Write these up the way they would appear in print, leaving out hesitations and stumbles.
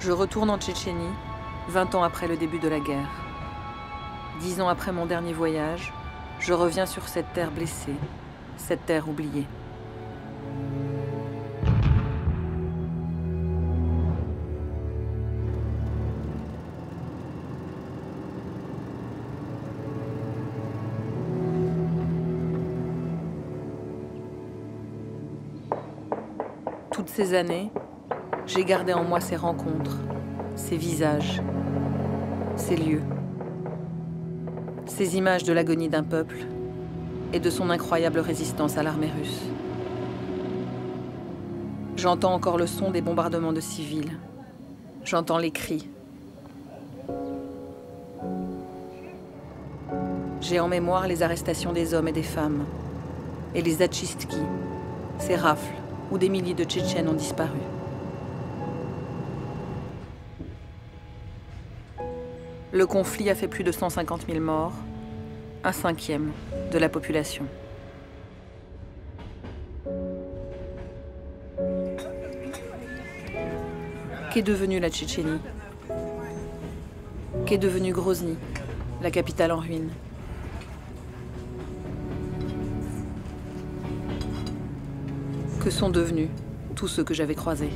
Je retourne en Tchétchénie, 20 ans après le début de la guerre. 10 ans après mon dernier voyage, je reviens sur cette terre blessée, cette terre oubliée. Toutes ces années, j'ai gardé en moi ces rencontres, ces visages, ces lieux, ces images de l'agonie d'un peuple et de son incroyable résistance à l'armée russe. J'entends encore le son des bombardements de civils. J'entends les cris. J'ai en mémoire les arrestations des hommes et des femmes, et les zatchistki, ces rafles où des milliers de Tchétchènes ont disparu. Le conflit a fait plus de 150 000 morts, 1/5 de la population. Qu'est devenue la Tchétchénie? Qu'est devenue Grozny, la capitale en ruine? Que sont devenus tous ceux que j'avais croisés?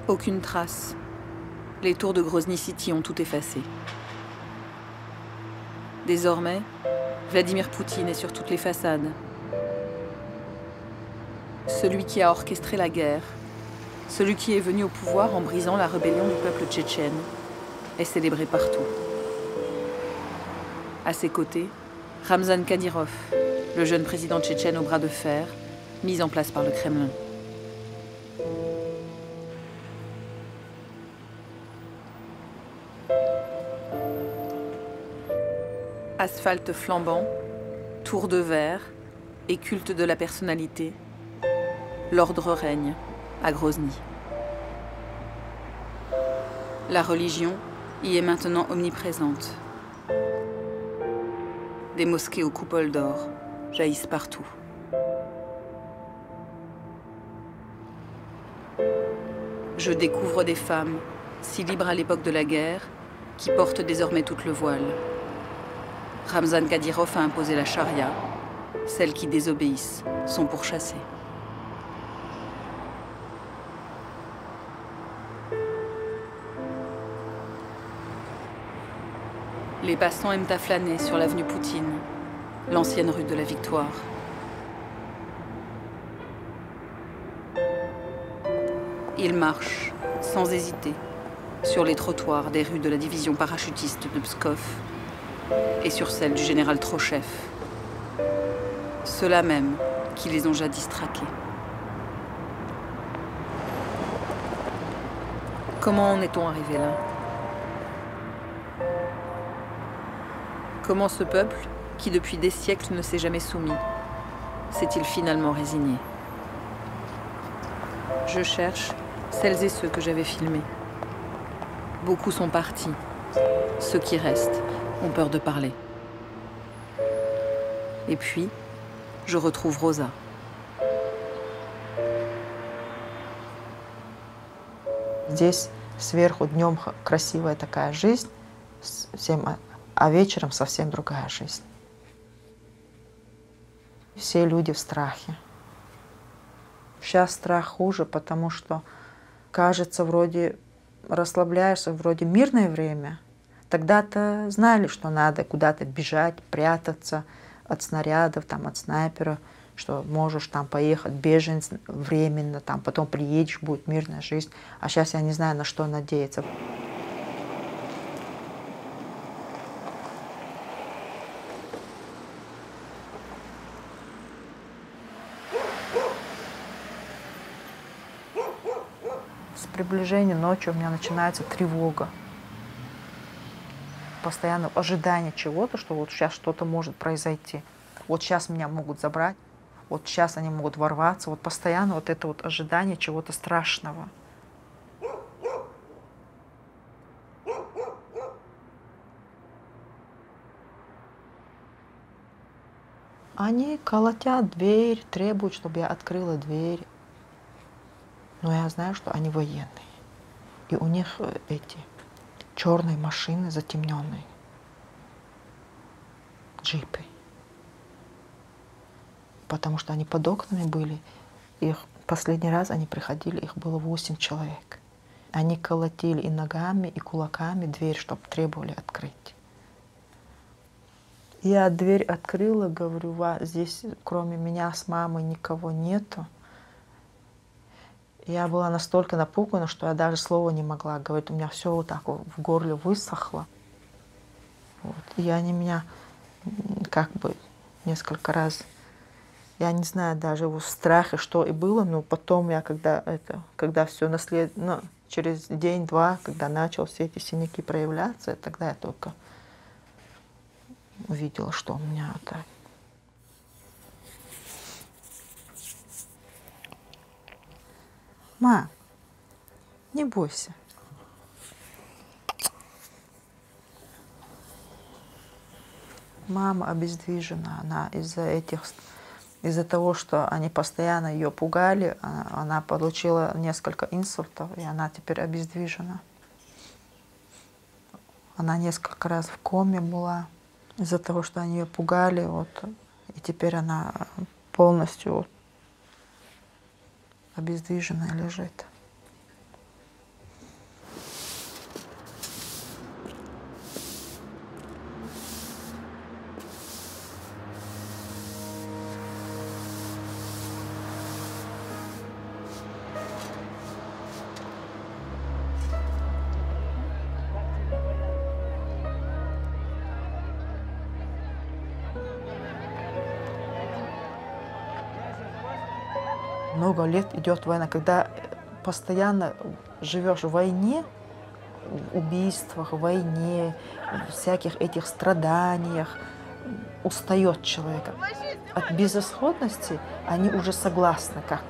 Aucune trace. Les tours de Grozny City ont tout effacé. Désormais, Vladimir Poutine est sur toutes les façades. Celui qui a orchestré la guerre, celui qui est venu au pouvoir en brisant la rébellion du peuple tchétchène, est célébré partout. À ses côtés, Ramzan Kadyrov, le jeune président tchétchène au bras de fer, mis en place par le Kremlin. Asphalte flambant, tour de verre et culte de la personnalité, l'ordre règne à Grozny. La religion y est maintenant omniprésente. Des mosquées aux coupoles d'or jaillissent partout. Je découvre des femmes, si libres à l'époque de la guerre, qui portent désormais toutes le voile. Ramzan Kadyrov a imposé la charia. Celles qui désobéissent sont pourchassées. Les passants aiment à flâner sur l'avenue Poutine, l'ancienne rue de la Victoire. Ils marchent, sans hésiter, sur les trottoirs des rues de la division parachutiste de Pskov et sur celle du général Trochev. Ceux-là même qui les ont jadis traqués. Comment en est-on arrivé là? Comment ce peuple, qui depuis des siècles ne s'est jamais soumis, s'est-il finalement résigné? Je cherche celles et ceux que j'avais filmés. Beaucoup sont partis. Ceux qui restent ont peur de parler. Et puis, je retrouve Rosa. Здесь сверху днем красивая такая жизнь, а вечером совсем другая жизнь. Все люди в страхе. Сейчас страх хуже, потому что кажется, вроде расслабляешься, вроде мирное время. Тогда-то знали, что надо куда-то бежать, прятаться от снарядов, там, от снайперов, что можешь там поехать беженец временно, там потом приедешь, будет мирная жизнь. А сейчас я не знаю, на что надеяться. С приближением ночи у меня начинается тревога. Постоянно ожидание чего-то, что вот сейчас что-то может произойти. Вот сейчас меня могут забрать, вот сейчас они могут ворваться. Вот постоянно вот это вот ожидание чего-то страшного. Они колотят дверь, требуют, чтобы я открыла дверь. Но я знаю, что они военные. И у них эти черные машины затемненные, джипы. Потому что они под окнами были. Их последний раз они приходили, их было 8 человек. Они колотили и ногами, и кулаками дверь, чтобы требовали открыть. Я дверь открыла, говорю, здесь кроме меня с мамой никого нету. Я была настолько напугана, что я даже слова не могла говорить. У меня все вот так в горле высохло. Вот. И они меня как бы несколько раз, я не знаю даже в страхе, что и было, но потом я, когда все через день-два, когда начал все эти синяки проявляться, тогда я только увидела, что у меня так. Ма, не бойся. Мама обездвижена, она из-за того, что они постоянно ее пугали, она получила несколько инсультов, и она теперь обездвижена. Она несколько раз в коме была из-за того, что они ее пугали, вот, и теперь она полностью обездвиженная лежит. Много лет идет война, когда постоянно живешь в войне, в убийствах, в войне, в всяких этих страданиях, устает человек. От безысходности они уже согласны, как.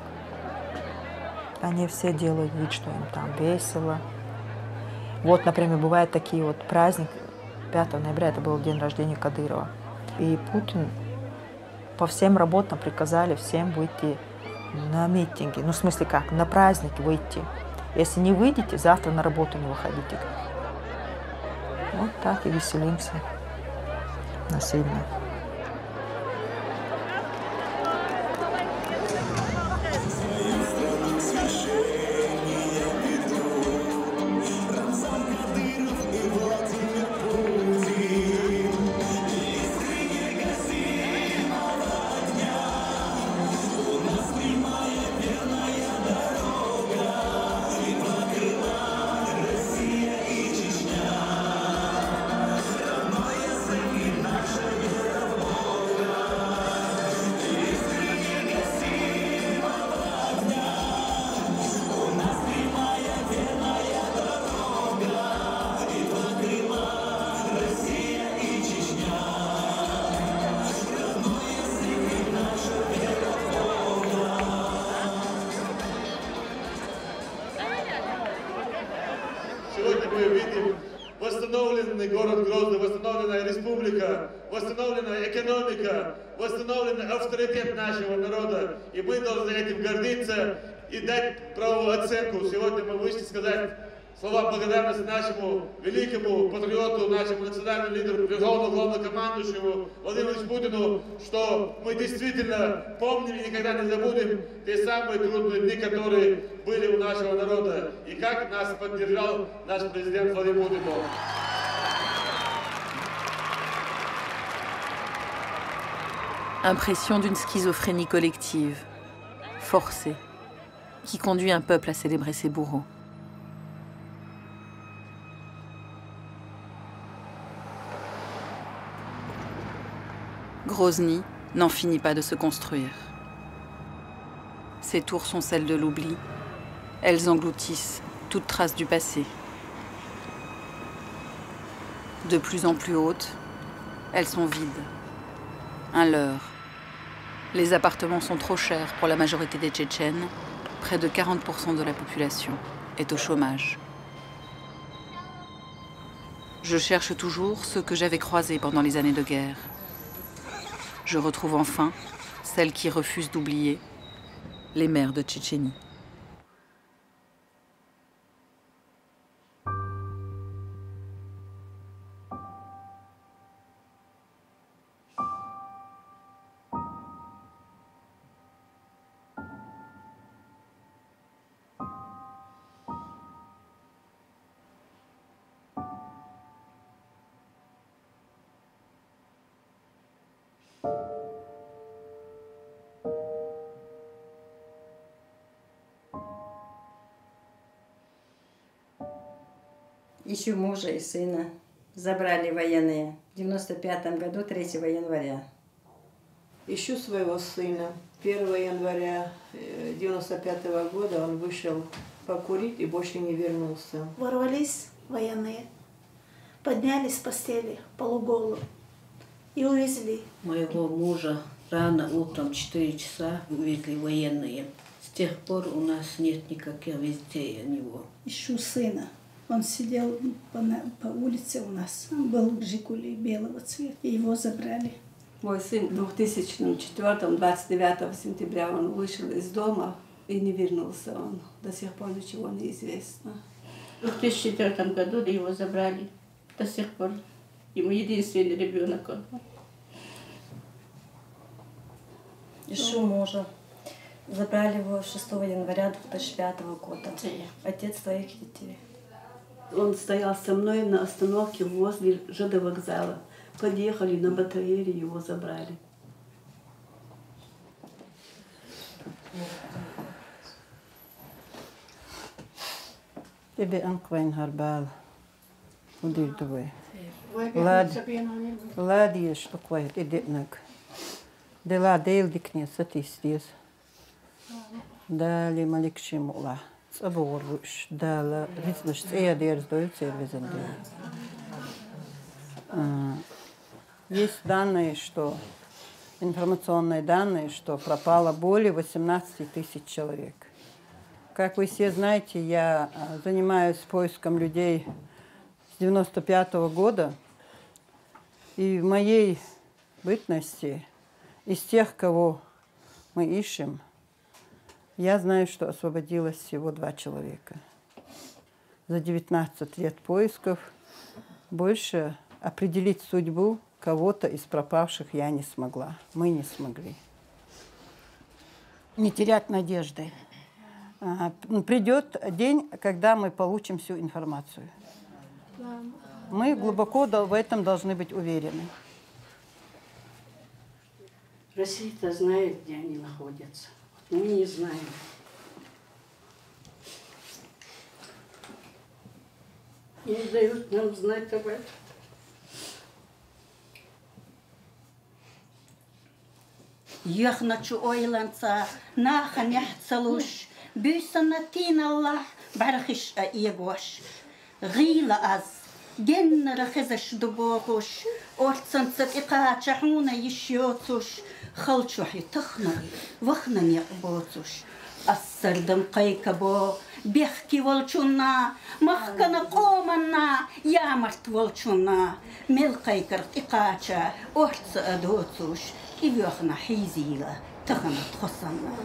Они все делают вид, что им там весело. Вот, например, бывают такие вот праздники. 5 ноября, это был день рождения Кадырова. И Путин по всем работам приказали всем выйти на митинги. Ну, в смысле как? На праздник выйти. Если не выйдете, завтра на работу не выходите. Вот так и веселимся насильно. Сегодня мы видим восстановленный город Грозный, восстановленная республика, восстановленная экономика, восстановленный авторитет нашего народа. И мы должны этим гордиться и дать правовую оценку. Сегодня мы вышли сказать слова благодарности нашему великому патриоту, нашему национальному лидеру, верховному главнокомандующему Владимиру Путину, что мы действительно помним и никогда не забудем те самые трудные дни, которые были у нашего народа, и как нас поддержал наш президент Владимир Путин. Impression d'une schizophrénie collective, forcée, qui conduit un peuple à célébrer ses bourreaux. Grozny n'en finit pas de se construire. Ses tours sont celles de l'oubli. Elles engloutissent toute trace du passé. De plus en plus hautes, elles sont vides. Un leurre. Les appartements sont trop chers pour la majorité des Tchétchènes. Près de 40% de la population est au chômage. Je cherche toujours ceux que j'avais croisés pendant les années de guerre. Je retrouve enfin celles qui refusent d'oublier, les mères de Tchétchénie. Ищу мужа и сына. Забрали военные в 95 году, 3 января. Ищу своего сына. 1 января 95 года он вышел покурить и больше не вернулся. Ворвались военные, поднялись с постели полуголую и увезли. Моего мужа рано утром 4 часа увезли военные. С тех пор у нас нет никаких вестей о него. Ищу сына. Он сидел по улице у нас. Он был «Жигули» белого цвета. И его забрали. Мой сын в 2004, 29 сентября, он вышел из дома и не вернулся. Он до сих пор ничего не известно. В 2004 году его забрали. До сих пор. Ему единственный ребенок он. Ищу мужа. Забрали его 6 января 2005 года. Отец своих детей. Он стоял со мной на остановке возле ЖД вокзала. Подъехали на БТРе, его забрали. Тебе анквайн харбал. Удирдовый. Ладье, что квает, идетнак. Дела дейл дикне сатистис. Дали маликши мула. Аборвуш, дала, рицнаш цеядер, сдают сервизандер. Есть данные, что информационные данные, что пропало более 18 тысяч человек. Как вы все знаете, я занимаюсь поиском людей с 95 года, и в моей бытности из тех, кого мы ищем, я знаю, что освободилось всего 2 человека. За 19 лет поисков больше определить судьбу кого-то из пропавших я не смогла. Мы не смогли. Не терять надежды. Придет день, когда мы получим всю информацию. Мы глубоко в этом должны быть уверены. Россия-то знает, где они находятся. Мы не знаем. И не дают нам знать об этом. يخنتشو أويلانسا ناخن يحصلوش بيسنتين الله برخش أيقوش غيلة أز جن رخزش دبوغوش أرتسنسك إقاة شحونا يشيوتوش خلشو حي تخنا وخنا يقبوتوش السردم قيكبو بيحكي والشونا مخكنا قومنا يا مرت والشونا مل قيكرت إقاة أرتس أدوتوش إبيوخنا حيزيلا تخنا تخصنا.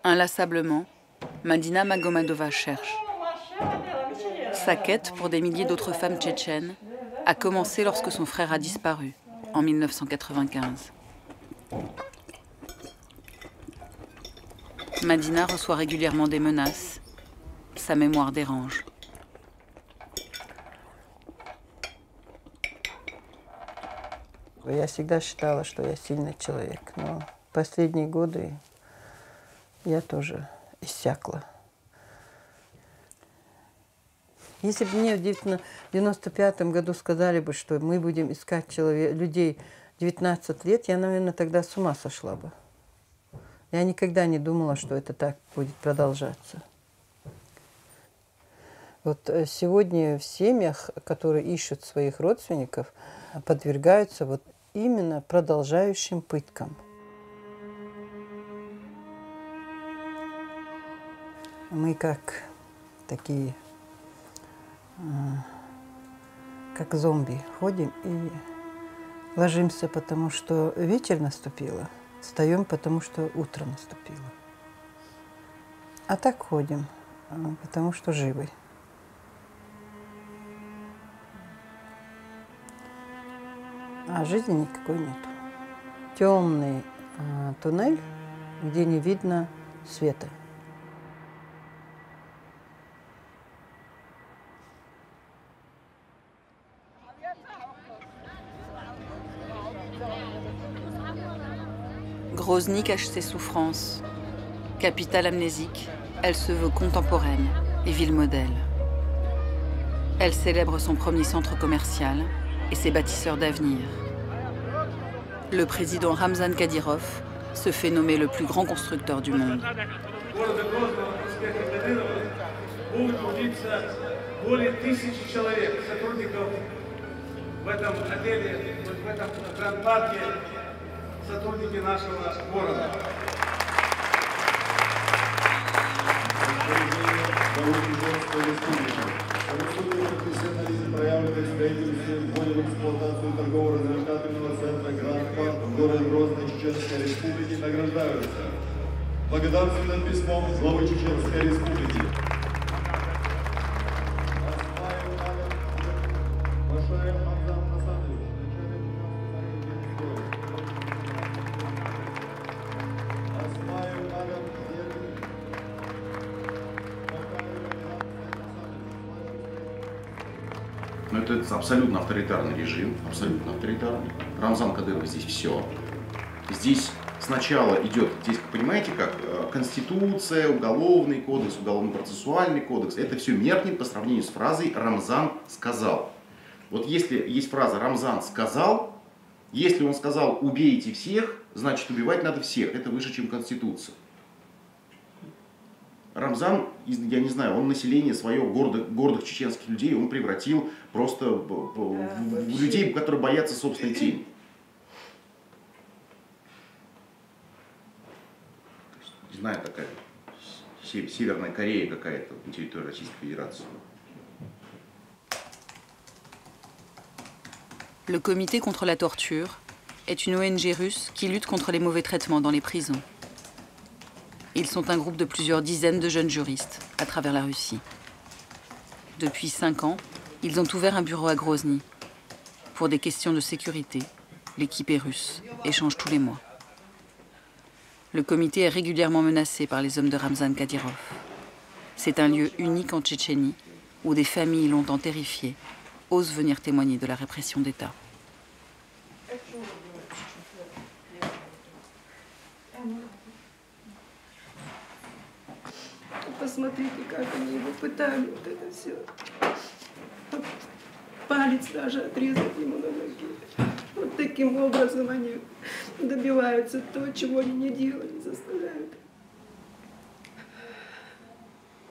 Inlassablement, Madina Magomadova cherche. Sa quête pour des milliers d'autres femmes tchétchènes a commencé lorsque son frère a disparu, en 1995. Madina reçoit régulièrement des menaces. Sa mémoire dérange. Я всегда считала, что я сильный человек, но в последние годы я тоже иссякла. Если бы мне в 95-м году сказали бы, что мы будем искать людей 19 лет, я, наверное, тогда с ума сошла бы. Я никогда не думала, что это так будет продолжаться. Вот сегодня в семьях, которые ищут своих родственников, подвергаются вот именно продолжающим пыткам. Мы как такие, как зомби, ходим и ложимся, потому что вечер наступило, встаем, потому что утро наступило. А так ходим, потому что живы. А жизни никакой нету. Темный туннель, где не видно света. Grozny cache ses souffrances. Capitale amnésique, elle se veut contemporaine et ville modèle. Elle célèbre son premier centre commercial et ses bâtisseurs d'avenir. Le président Ramzan Kadyrov se fait nommer le plus grand constructeur du monde. Профессионализм проявленный в строительстве, вводе в эксплуатацию торгово-развлекательного центра Гранд Парк в городе Грозный Чеченской Республики награждаются благодарственным письмом главы Чеченской Республики. Но это абсолютно авторитарный режим, абсолютно авторитарный. Рамзан Кадыров здесь все. Здесь сначала идет, здесь, понимаете, как Конституция, Уголовный кодекс, Уголовно-процессуальный кодекс. Это все меркнет по сравнению с фразой «Рамзан сказал». Вот если есть фраза «Рамзан сказал», если он сказал «убейте всех», значит убивать надо всех. Это выше, чем Конституция. Рамзан, я не знаю, он население свое, гордых чеченских людей, он превратил просто в людей, которые боятся собственной тени. Не знаю, такая Северная Корея какая-то на территории Российской Fédération. Le Comité contre la torture est une ONG russe qui lutte contre les mauvais traitements dans les prisons. Ils sont un groupe de plusieurs dizaines de jeunes juristes à travers la Russie. Depuis 5 ans, ils ont ouvert un bureau à Grozny. Pour des questions de sécurité, l'équipe est russe et change tous les mois. Le comité est régulièrement menacé par les hommes de Ramzan Kadyrov. C'est un lieu unique en Tchétchénie où des familles longtemps terrifiées osent venir témoigner de la répression d'État. Посмотрите, как они его пытали, вот это все. Палец даже отрезать ему на ноге. Вот таким образом они добиваются того, чего они не делали, заставляют.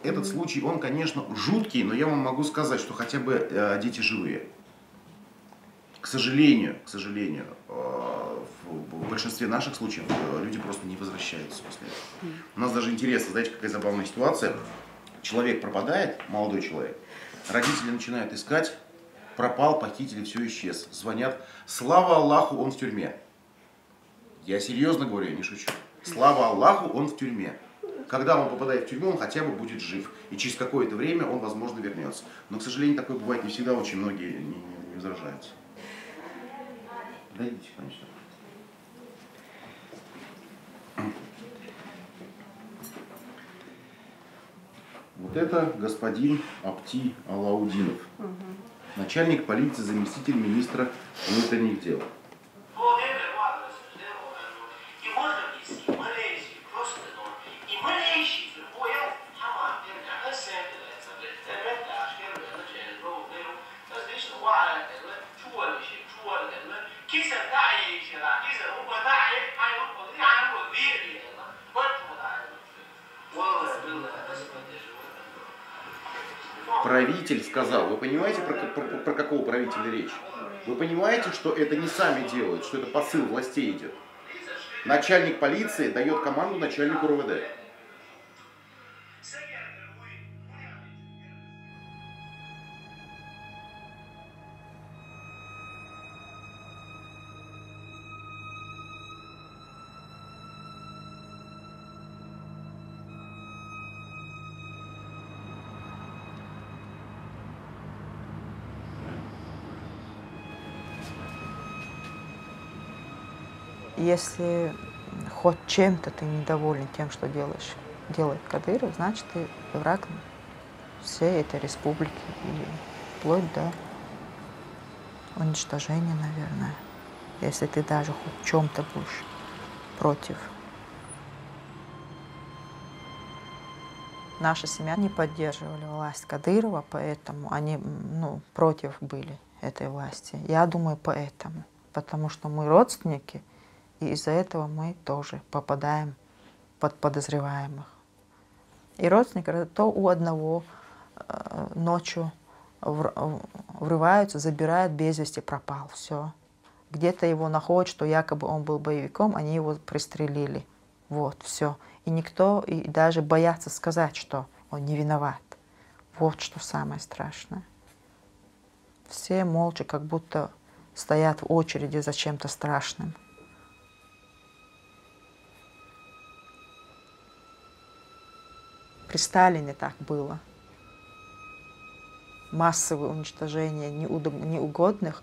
Этот случай, он, конечно, жуткий, но я вам могу сказать, что хотя бы дети живые. К сожалению, в большинстве наших случаев люди просто не возвращаются после этого. У нас даже интересно, знаете, какая забавная ситуация. Человек пропадает, молодой человек, родители начинают искать, пропал, похитили, все исчез. Звонят, слава Аллаху, он в тюрьме. Я серьезно говорю, я не шучу. Слава Аллаху, он в тюрьме. Когда он попадает в тюрьму, он хотя бы будет жив. И через какое-то время он, возможно, вернется. Но, к сожалению, такое бывает не всегда, очень многие не возвращаются. Дойдите, конечно. Вот это господин Апти Алаудинов, начальник полиции, заместитель министра внутренних дел. Правитель сказал, вы понимаете, про какого правителя речь? Вы понимаете, что это не сами делают, что это посыл властей идет? Начальник полиции дает команду начальнику РУВД. Если хоть чем-то ты недоволен тем, что делает Кадыров, значит, ты враг всей этой республики, и вплоть до уничтожения, наверное, если ты даже хоть в чем-то будешь против. Наша семья не поддерживали власть Кадырова, поэтому они против были этой власти. Я думаю, поэтому. Потому что мы родственники, и из-за этого мы тоже попадаем под подозреваемых. И родственники, то у одного ночью врываются, забирают, без вести пропал, все. Где-то его находят, что якобы он был боевиком, они его пристрелили. Вот, все. И никто, и даже боятся сказать, что он не виноват. Вот что самое страшное. Все молча, как будто стоят в очереди за чем-то страшным. При Сталине так было. Массовое уничтожение неугодных.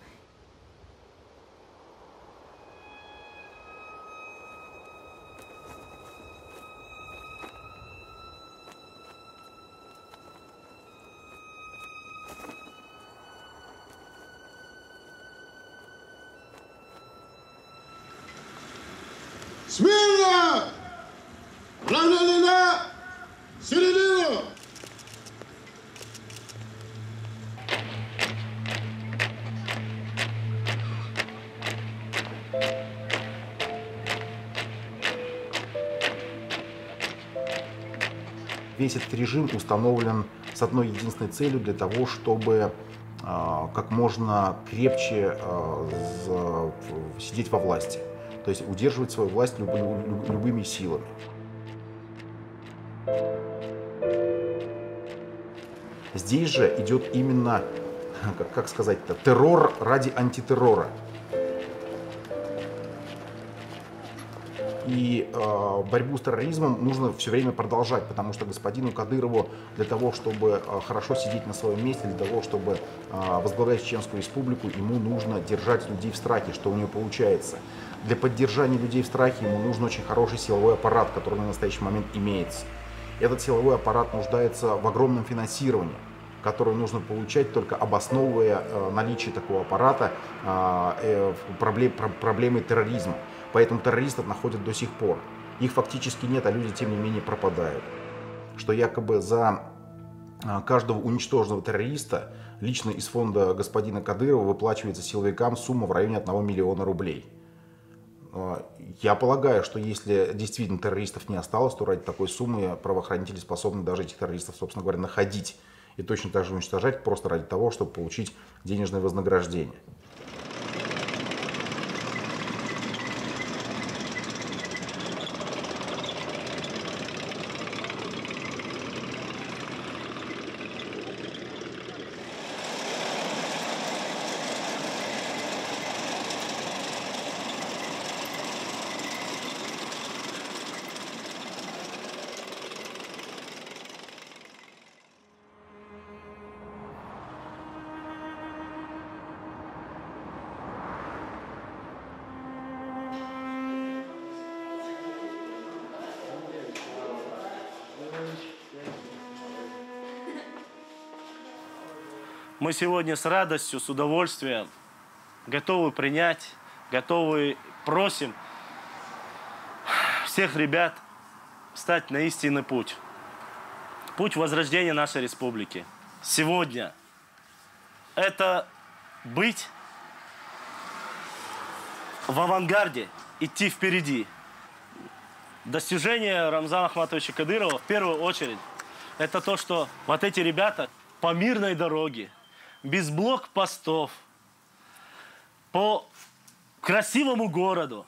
Смирно! Равнение! Середину! Весь этот режим установлен с одной единственной целью для того, чтобы как можно крепче сидеть во власти. То есть удерживать свою власть любыми силами. Здесь же идет именно, как сказать-то, террор ради антитеррора. И борьбу с терроризмом нужно все время продолжать, потому что господину Кадырову для того, чтобы хорошо сидеть на своем месте, для того, чтобы возглавлять Чеченскую республику, ему нужно держать людей в страхе, что у него получается. Для поддержания людей в страхе ему нужен очень хороший силовой аппарат, который на настоящий момент имеется. Этот силовой аппарат нуждается в огромном финансировании, которое нужно получать, только обосновывая наличие такого аппарата проблемой терроризма. Поэтому террористов находят до сих пор. Их фактически нет, а люди, тем не менее, пропадают. Что якобы за каждого уничтоженного террориста лично из фонда господина Кадырова выплачивается силовикам сумма в районе 1 миллиона рублей. Я полагаю, что если действительно террористов не осталось, то ради такой суммы правоохранители способны даже этих террористов, собственно говоря, находить и точно так же уничтожать просто ради того, чтобы получить денежное вознаграждение. Мы сегодня с радостью, с удовольствием готовы принять, готовы, просим всех ребят встать на истинный путь. Путь возрождения нашей республики. Сегодня это быть в авангарде, идти впереди. Достижение Рамзана Ахматовича Кадырова в первую очередь это то, что вот эти ребята по мирной дороге, без блокпостов, по красивому городу,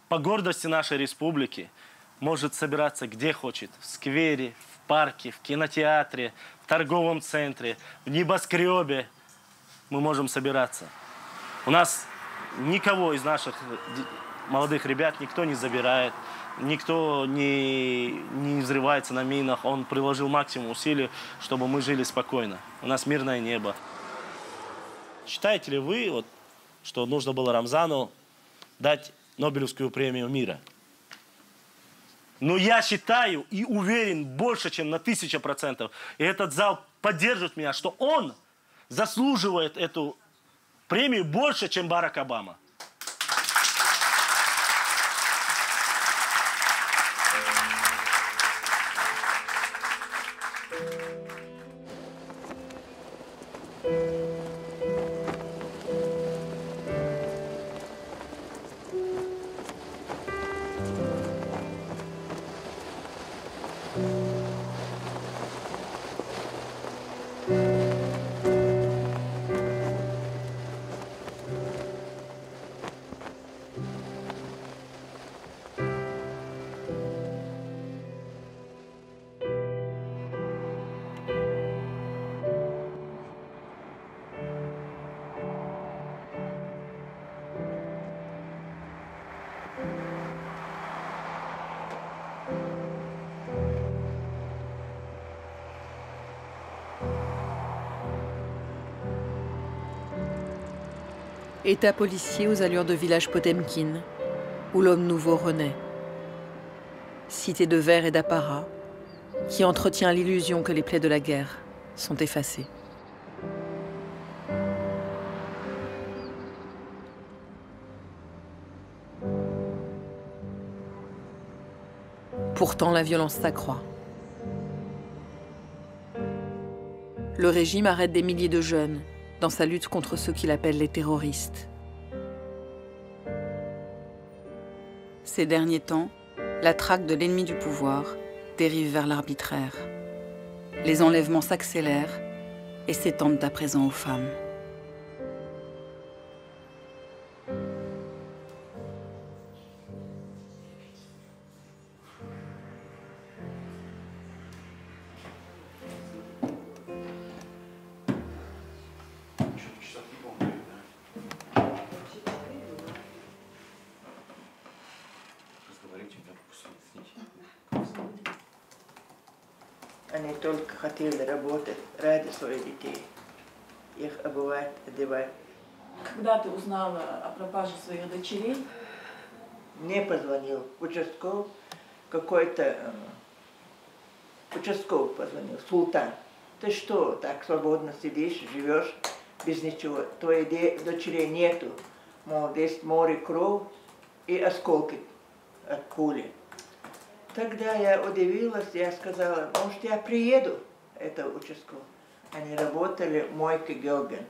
по гордости нашей республики, может собираться где хочет. В сквере, в парке, в кинотеатре, в торговом центре, в небоскребе. Мы можем собираться. У нас никого из наших молодых ребят никто не забирает, никто не взрывается на минах. Он приложил максимум усилий, чтобы мы жили спокойно. У нас мирное небо. Считаете ли вы, вот, что нужно было Рамзану дать Нобелевскую премию мира? Но я считаю и уверен больше, чем на 1000%, и этот зал поддержит меня, что он заслуживает эту премию больше, чем Барак Обама. État policier aux allures de village Potemkin, où l'homme nouveau renaît. Cité de verre et d'apparat, qui entretient l'illusion que les plaies de la guerre sont effacées. Pourtant, la violence s'accroît. Le régime arrête des milliers de jeunes dans sa lutte contre ceux qu'il appelle les terroristes. Ces derniers temps, la traque de l'ennemi du pouvoir dérive vers l'arbitraire. Les enlèvements s'accélèrent et s'étendent à présent aux femmes. Они только хотели работать ради своих детей, их обувать, одевать. Когда ты узнала о пропаже своих дочерей? Мне позвонил участковый, какой-то участковый позвонил, Султан. Ты что, так свободно сидишь, живешь без ничего? Твоих дочерей нету. Мол, здесь море крови и осколки от пули. Тогда я удивилась, я сказала, может, я приеду, это участковый. Они работали в мойке Геоген.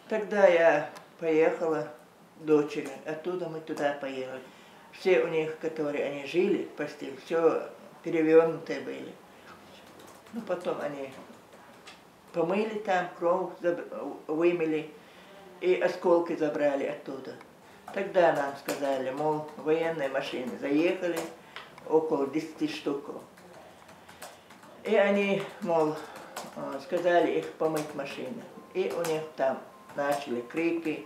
Тогда я поехала к дочери, оттуда мы туда поехали. Все у них, которые они жили, постель, все перевернутые были. Ну, потом они помыли там, кровь вымыли и осколки забрали оттуда. Тогда нам сказали, мол, военные машины заехали, около 10 штук. И они, мол, сказали их помыть машины. И у них там начали крики,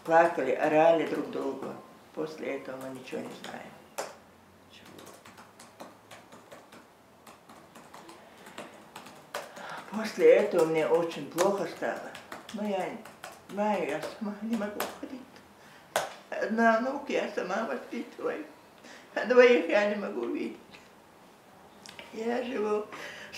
плакали, орали друг друга. После этого мы ничего не знаем. После этого мне очень плохо стало. Но я знаю, я сама не могу ходить. Одна внука я сама воспитываю. А двоих я не могу видеть. Я живу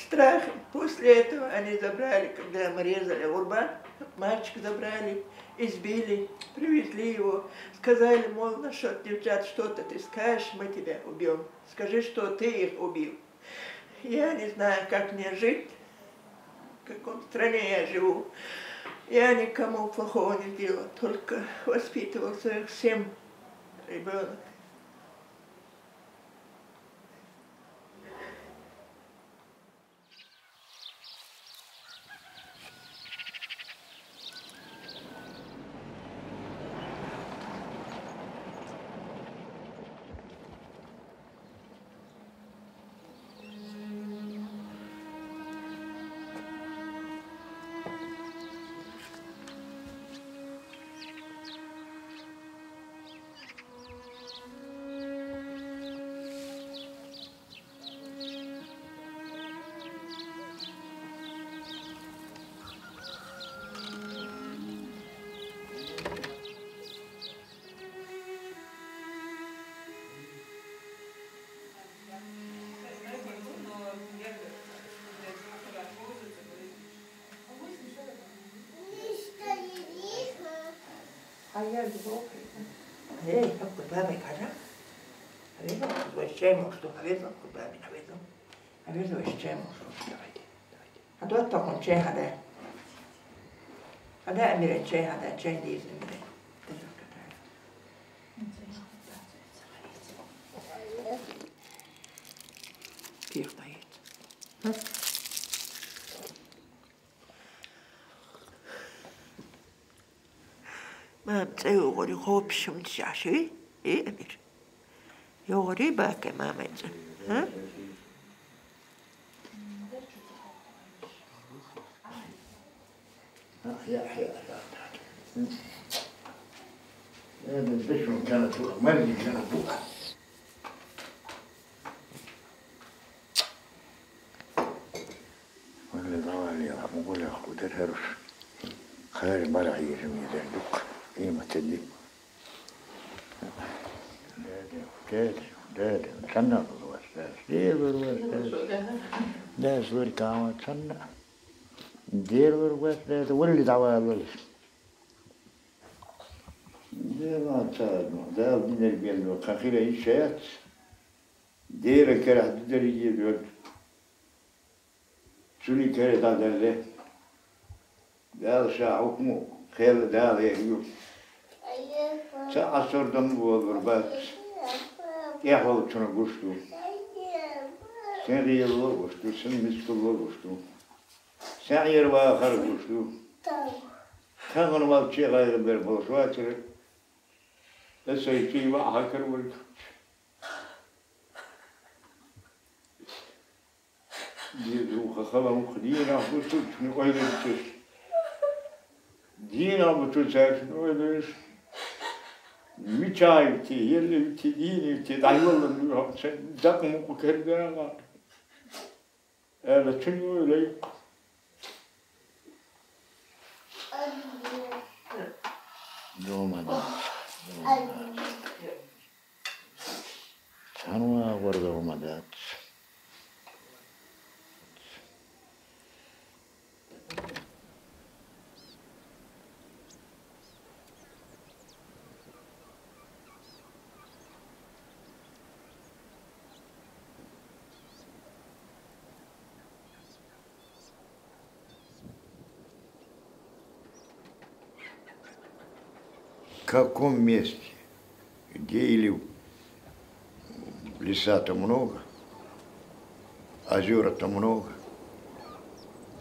Страх. После этого они забрали, когда мы резали урбан, мальчика забрали, избили, привезли его, сказали, мол, насчет девчат, что-то ты скажешь, мы тебя убьем. Скажи, что ты их убил. Я не знаю, как мне жить, в какой стране я живу. Я никому плохого не сделал, только воспитывал своих 7 ребенок. А я глупый. Ей, как бы бабой кажа. А видно, возвращаем, что навезло, как бабе навезло. А видно, возвращаем, что давайте. А то так он чей хада. Хада амирен чей хада, чей диз амирен. Пир поедет. ما تسوي خوب شمس عشوي إيه أمير يوري باك ما منزل ها يا هذا البشر كانت مرمي كانت بوقع ولا ضوالي أقول يا أخو درهرش خير بلعي جميل دق قيمة اللي داد سنة بالوستاس دير بالوستاس داس وركاوة سنة دير بالوستاس واللي دعوة بالوستاس دير ما تصادموا دار من البيل وخاخيرة إيشات دير كره دريجي دول سوني كره دادله دار شاعكمو خير دار يجيو سأصر دم وبربات يحول شنو قشتو سن ريال قشتو سن مسكول قشتو سعير وآخر قشتو كان ما بشيء غير بالبوشواتر السيتي وآخر ولد ديرو خلهم خدينا قشتو شنو غير بتش دينا بتوزع شنو غير ميتايتي يلي بتديني تدعيولا منهم زقمو كردنا هذا شنو لي دوما سانوا ورده ومدات В каком месте, где или леса-то много, озера-то много,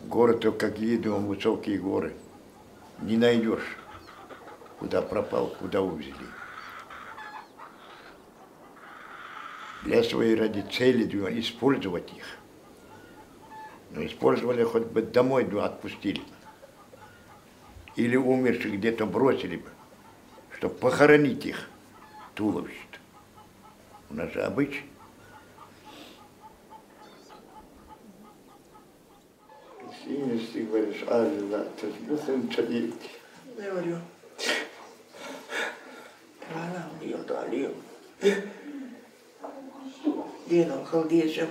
горы-то какие, думаю, высокие горы, не найдешь, куда пропал, куда увезли. Для своей ради цели, думаю, использовать их. Но использовали хоть бы домой, думаю, отпустили. Или умерших где-то бросили бы, чтобы похоронить их туловище-то. У нас же обычай. Если ты говоришь, Алла, ты смысл чадить. Я говорю, рано мне дали. Дину халдежем.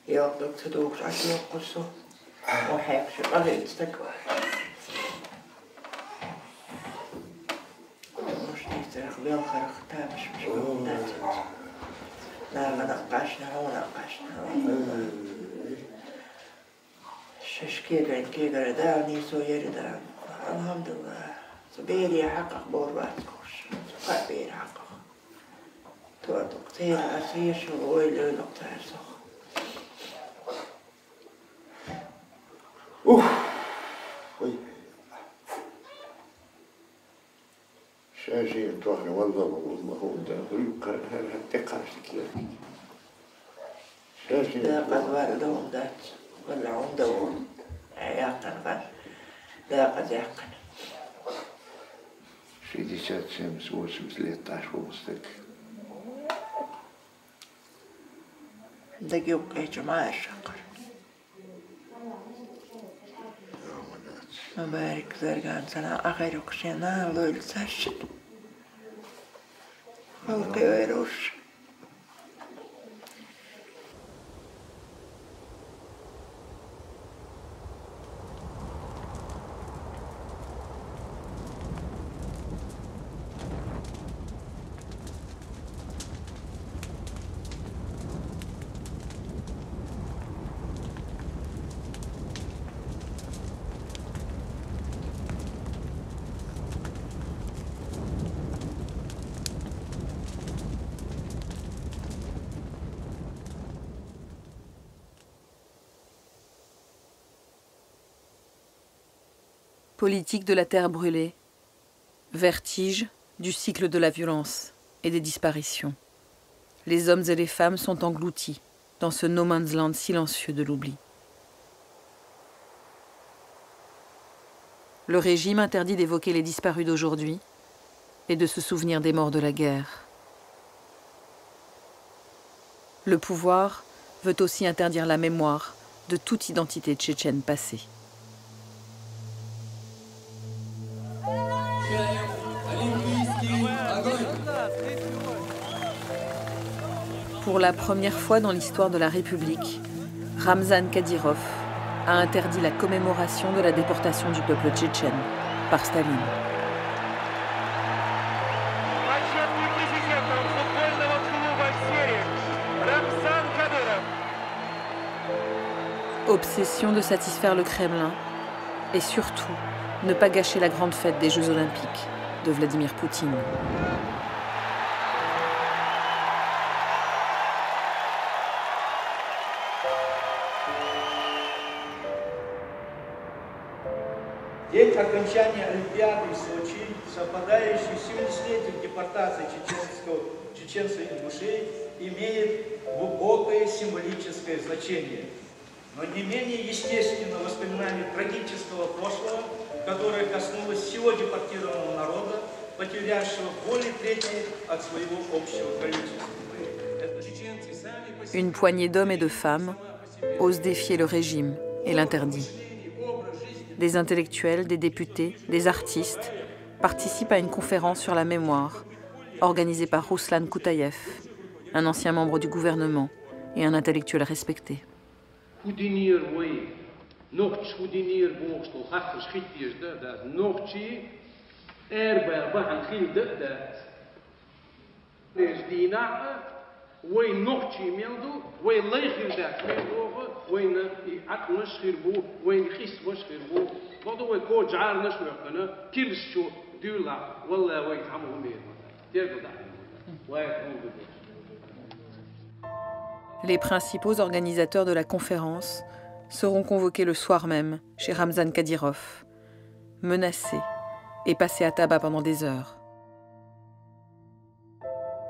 يوقف تدوق عشان يقصوا وحيك شو قليل استكبر مش نيسترخ بيوخر اختام مش مهمات لا ما نقاشنا هو نقاشنا ششكير كيغر داوني سوير داون الحمد لله سبيري حقق بورباتكوش سبيري حقق تواتو كتير أسير شو ويلو نقطع سخ شاشي توحنا والله ده يقرن هذا التقاش كيف شاشي ده قد والدهم ذات ولا عندهم عياقا قد ده قد يحقن سيدي شاد شمس وشمس 13 ومستك دقيق يا جماعة الشقر مبارك زرقان سنة أخيرك شنا لول ساشد فوقي ويروش Politique de la terre brûlée, vertige du cycle de la violence et des disparitions. Les hommes et les femmes sont engloutis dans ce no man's land silencieux de l'oubli. Le régime interdit d'évoquer les disparus d'aujourd'hui et de se souvenir des morts de la guerre. Le pouvoir veut aussi interdire la mémoire de toute identité tchétchène passée. Pour la première fois dans l'histoire de la République, Ramzan Kadyrov a interdit la commémoration de la déportation du peuple tchétchène par Staline. Obsession de satisfaire le Kremlin et surtout ne pas gâcher la grande fête des Jeux Olympiques de Vladimir Poutine. День окончания Олимпиады в Сочи, совпадающий с 70-летием депортации чеченцев-ингушей, имеет глубокое символическое значение. Но не менее естественно воспоминание трагического прошлого, которое коснулось всего депортированного народа, потерявшего более трети от своего общего количества. Une poignée d'hommes et de femmes osent défier le régime et l'interdit. Des intellectuels, des députés, des artistes participent à une conférence sur la mémoire organisée par Ruslan Koutaïev, un ancien membre du gouvernement et un intellectuel respecté. وين نقطي ميلدو وين لا يخرجات وين عقل نشخربو وين يخيس وشخربو برضو وين كو جعار نشوقنا كل شو دولا والله وين تعملوا مير Les principaux organisateurs de la conférence seront convoqués le soir même chez Ramzan Kadyrov, menacés et passés à tabac pendant des heures.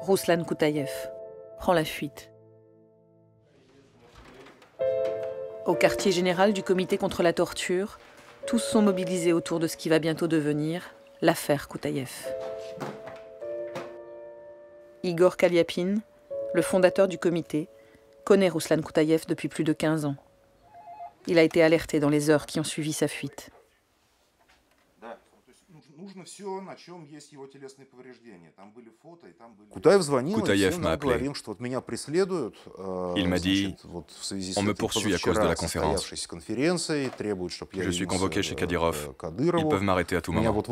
Ruslan Koutaïev prend la fuite. Au quartier général du comité contre la torture, tous sont mobilisés autour de ce qui va bientôt devenir l'affaire Koutaïev. Igor Kaliapin, le fondateur du comité, connaît Ruslan Koutaïev depuis plus de 15 ans. Il a été alerté dans les heures qui ont suivi sa fuite. Koutaïev m'a appelé. Il m'a dit, on me poursuit à cause de la conférence. Je suis convoqué chez Kadyrov. Ils peuvent m'arrêter à tout moment.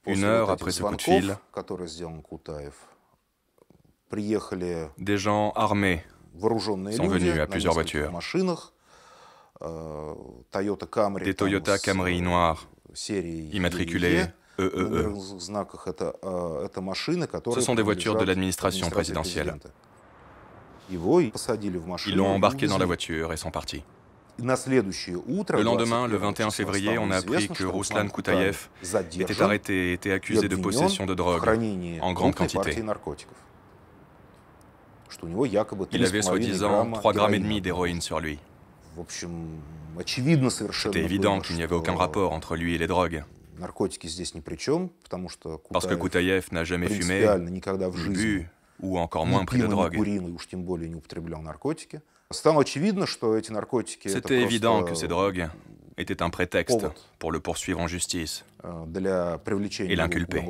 Une heure après ce coup de fil, des gens armés sont venus à plusieurs voitures. Des Toyota Camry noirs, immatriculés EEE. Ce sont des voitures de l'administration présidentielle. Ils l'ont embarqué dans la voiture et sont partis. Le lendemain, le 21 février, on a appris que Ruslan Koutaïev était arrêté et était accusé de possession de drogue en grande quantité. Il avait soi-disant 3,5 grammes d'héroïne sur lui. C'était évident qu'il n'y avait aucun rapport entre lui et les drogues. Parce que Koutaïev n'a jamais fumé, ni bu, ou encore moins pris de drogue. C'était évident que ces drogues étaient un prétexte pour le poursuivre en justice et l'inculper.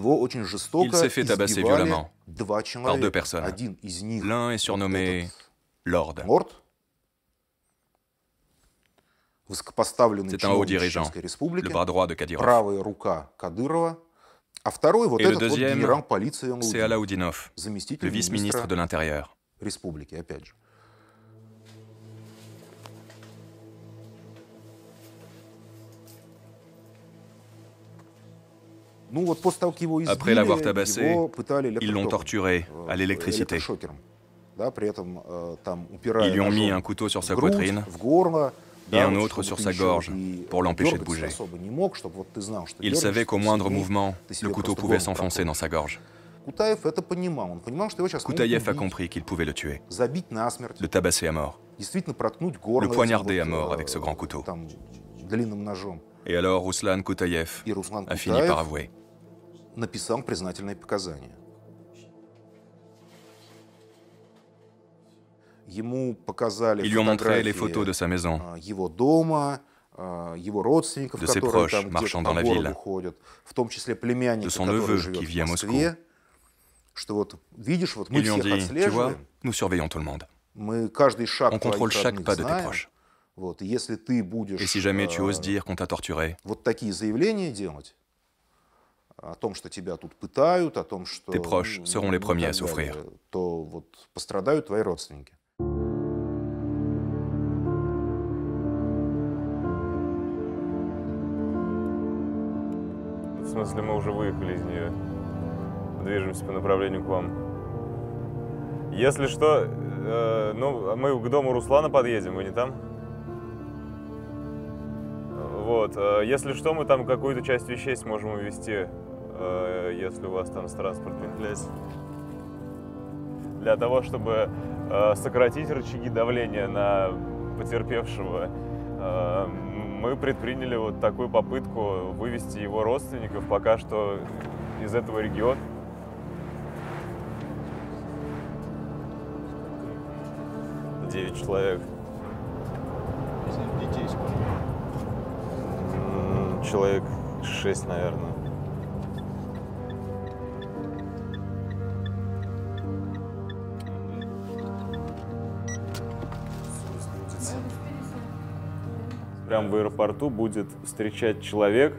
Il s'est fait tabasser violemment par 2 personnes. L'un est surnommé Lord. C'est un haut dirigeant, le bras droit de Kadyrov. Et le deuxième, c'est Alaoudinov, le vice-ministre de l'Intérieur. Après l'avoir tabassé, ils l'ont torturé à l'électricité. Ils lui ont mis un couteau sur sa poitrine et un autre sur sa gorge pour l'empêcher de bouger. Il savait qu'au moindre mouvement, le couteau pouvait s'enfoncer dans sa gorge. Koutaïev a compris qu'il pouvait le tuer, le tabasser à mort, le poignarder à mort avec ce grand couteau. Et alors Ruslan Koutaïev a fini par avouer. Ils lui ont montré les photos de sa maison, de ses proches marchant dans la ville, de son neveu qui vit à Moscou. Ils lui ont dit, tu vois, nous surveillons tout le monde. On contrôle chaque pas de tes proches. Et si jamais tu oses dire qu'on t'a torturé, tes proches seront les premiers à souffrir. В смысле, мы уже выехали из нее. Движемся по направлению к вам. Если что, ну, мы к дому Руслана подъедем, вы не там? Вот, если что, мы там какую-то часть вещей сможем увезти, если у вас там с транспортом для того, чтобы сократить рычаги давления на потерпевшего, мы предприняли вот такую попытку вывести его родственников пока что из этого региона. 9 человек. Детей сколько? Человек 6, наверное. Прямо в аэропорту будет встречать человек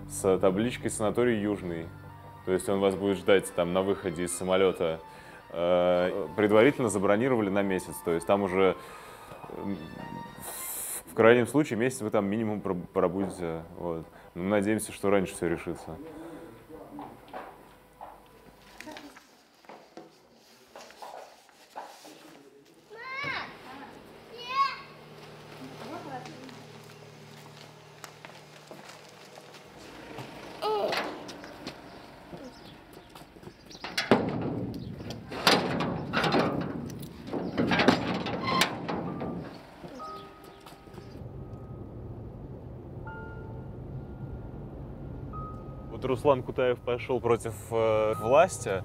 с табличкой «Санаторий Южный». То есть он вас будет ждать там на выходе из самолета. Предварительно забронировали на месяц. То есть там уже в крайнем случае месяц вы там минимум пробудете. Вот. Мы надеемся, что раньше все решится. вот Руслан Кутаев пошел против власти,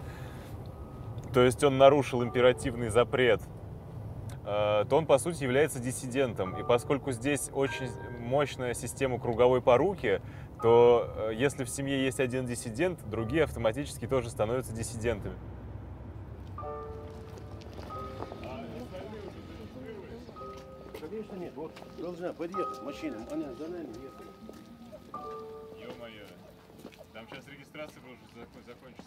то есть он нарушил императивный запрет, то он, по сути, является диссидентом. И поскольку здесь очень мощная система круговой поруки, то если в семье есть один диссидент, другие автоматически тоже становятся диссидентами. Конечно нет, вот должна подъехать машина, она за нами ехала. Ё-моё, там сейчас регистрация может закончится.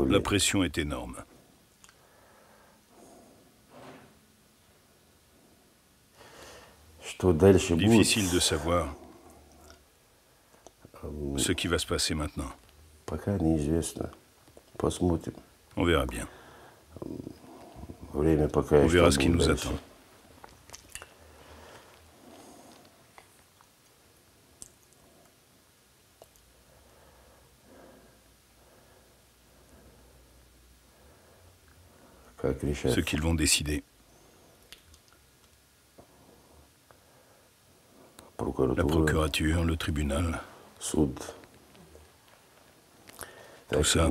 La pression est énorme. Difficile de savoir ce qui va se passer maintenant. On verra bien. On verra ce qui nous attend. Ce qu'ils vont décider. La procurature, le tribunal, tout ça.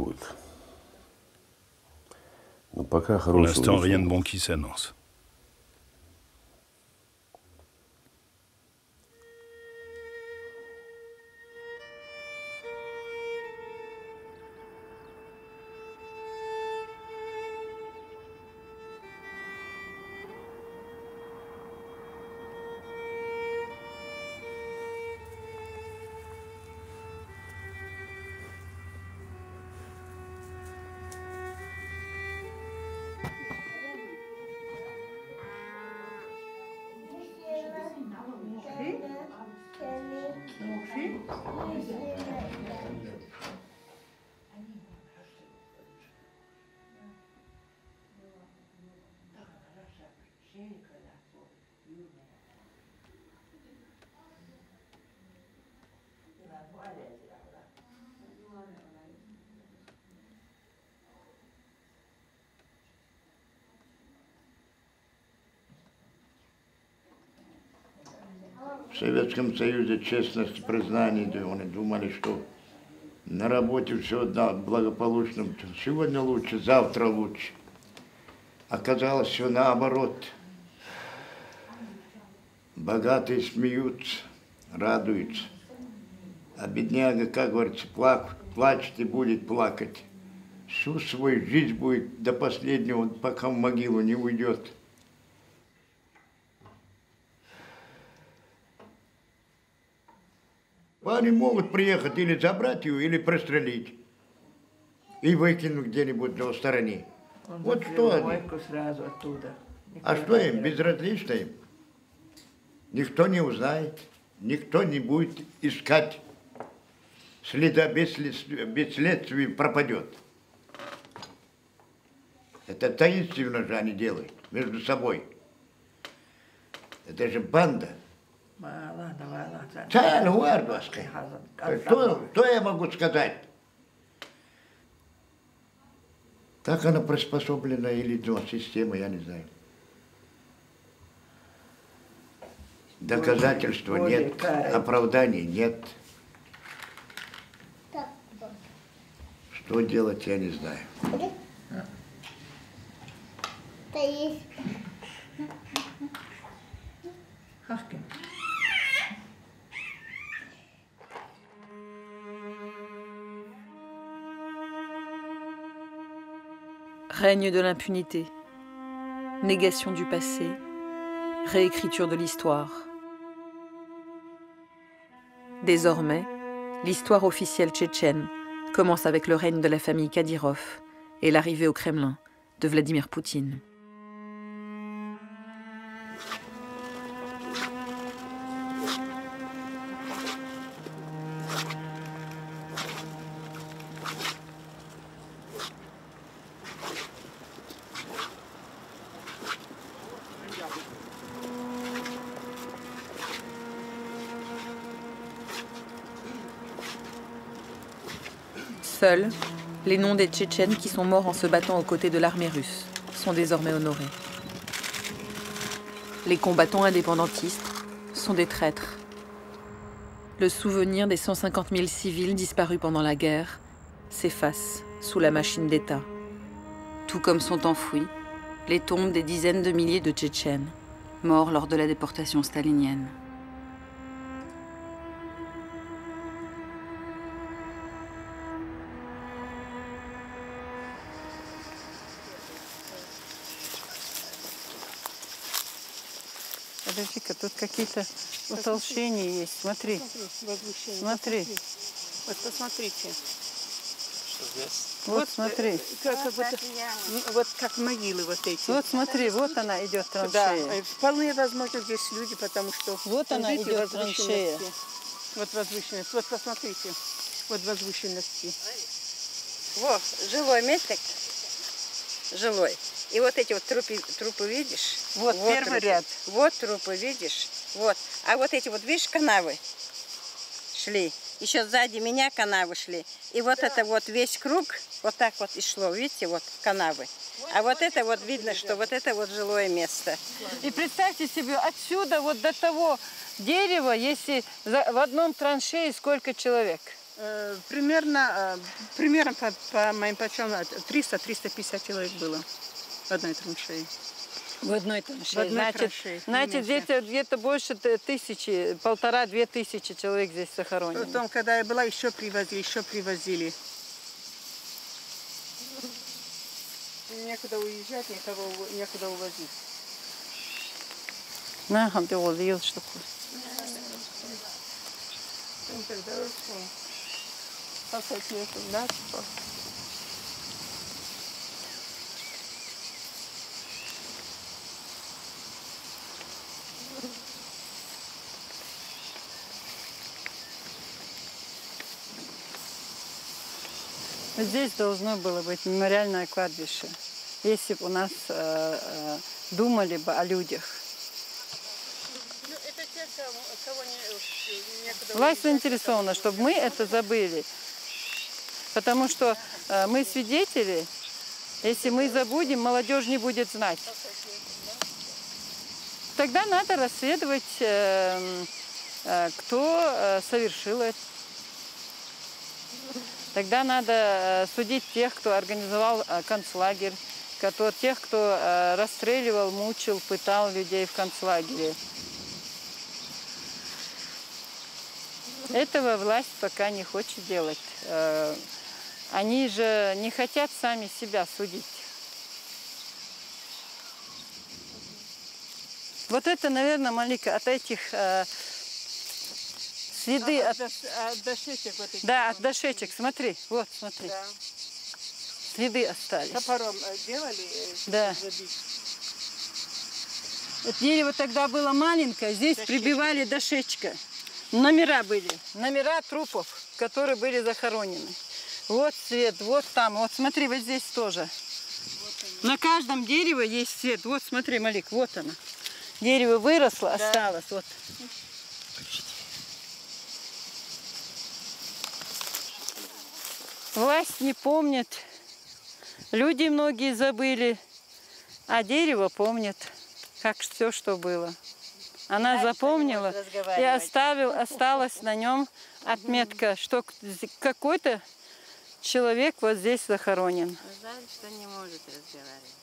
Pour l'instant, rien de bon qui s'annonce. В Советском Союзе честность, признание, они думали, что на работе все благополучно. Сегодня лучше, завтра лучше. Оказалось все наоборот. Богатые смеются, радуются. А бедняга, как говорится, плачет и будет плакать. Всю свою жизнь будет до последнего, пока в могилу не уйдет. Они могут приехать или забрать ее, или пристрелить. И выкинуть где-нибудь в стороне. Вот что они. Сразу оттуда. А что им? Безразлично им. Никто не узнает, никто не будет искать. Следа без следствия пропадет. Это таинственно же они делают между собой. Это же банда. Что я могу сказать? Как она приспособлена или система, я не знаю. Доказательства нет, оправданий нет. Что делать, я не знаю. Règne de l'impunité, négation du passé, réécriture de l'histoire. Désormais, l'histoire officielle tchétchène commence avec le règne de la famille Kadyrov et l'arrivée au Kremlin de Vladimir Poutine. Seuls, les noms des Tchétchènes qui sont morts en se battant aux côtés de l'armée russe sont désormais honorés. Les combattants indépendantistes sont des traîtres. Le souvenir des 150 000 civils disparus pendant la guerre s'efface sous la machine d'État. Tout comme sont enfouies les tombes des dizaines de milliers de Tchétchènes morts lors de la déportation stalinienne. Подожди-ка, тут какие-то утолщения есть. Смотри. Смотри. Вот посмотрите. Что здесь? Вот смотри. Вот как могилы вот эти. Вот смотри, вот она идет траншея. Да, вполне возможно здесь люди, потому что... Вот она идет траншея. Вот возвышенность. Вот посмотрите. Вот возвышенности. Вот, жилой метрик. Жилой. И вот эти вот трупы видишь? Вот первый трупы. ряд. Вот трупы, видишь? Вот. А вот эти вот, видишь, канавы шли. Еще сзади меня канавы шли. И вот это вот весь круг вот так вот и шло. Видите, вот канавы. А вот это вот видно, что вот это вот жилое место. И представьте себе, отсюда вот до того дерева, если в одном траншее сколько человек? Примерно по моим подсчетам 300-350 человек было в одной траншее. В одной траншее. Значит, где-то больше 1000, 1500-2000 человек здесь захоронено. Потом, когда я была, еще привозили. Некуда уезжать, некуда увозить. Нахам ты увозил штуку. Здесь должно было быть мемориальное кладбище, если бы у нас думали бы о людях. Это те, кого некуда Власть заинтересована, чтобы мы это забыли, потому что мы свидетели. Если мы забудем, молодежь не будет знать. Тогда надо расследовать, кто совершил это. Тогда надо судить тех, кто организовал концлагерь, тех, кто расстреливал, мучил, пытал людей в концлагере. Этого власть пока не хочет делать. Они же не хотят сами себя судить. Вот это, наверное, Малика, от этих следы от дощечек. Вот этих. Да, от дощечек. Смотри, вот, смотри. Да. Следы остались. Топором делали? Да. Это дерево тогда было маленькое, здесь прибивали дощечка. Номера были, номера трупов, которые были захоронены. Вот свет, вот там, вот смотри, вот здесь тоже. Вот на каждом дереве есть свет. Вот смотри, Малик, вот оно. Дерево выросло, да. Осталось. Вот. Власть не помнит, люди многие забыли, а дерево помнит, как все, что было. Она запомнила и осталась на нем отметка, что какой-то человек вот здесь захоронен. Жаль, что не может разговаривать.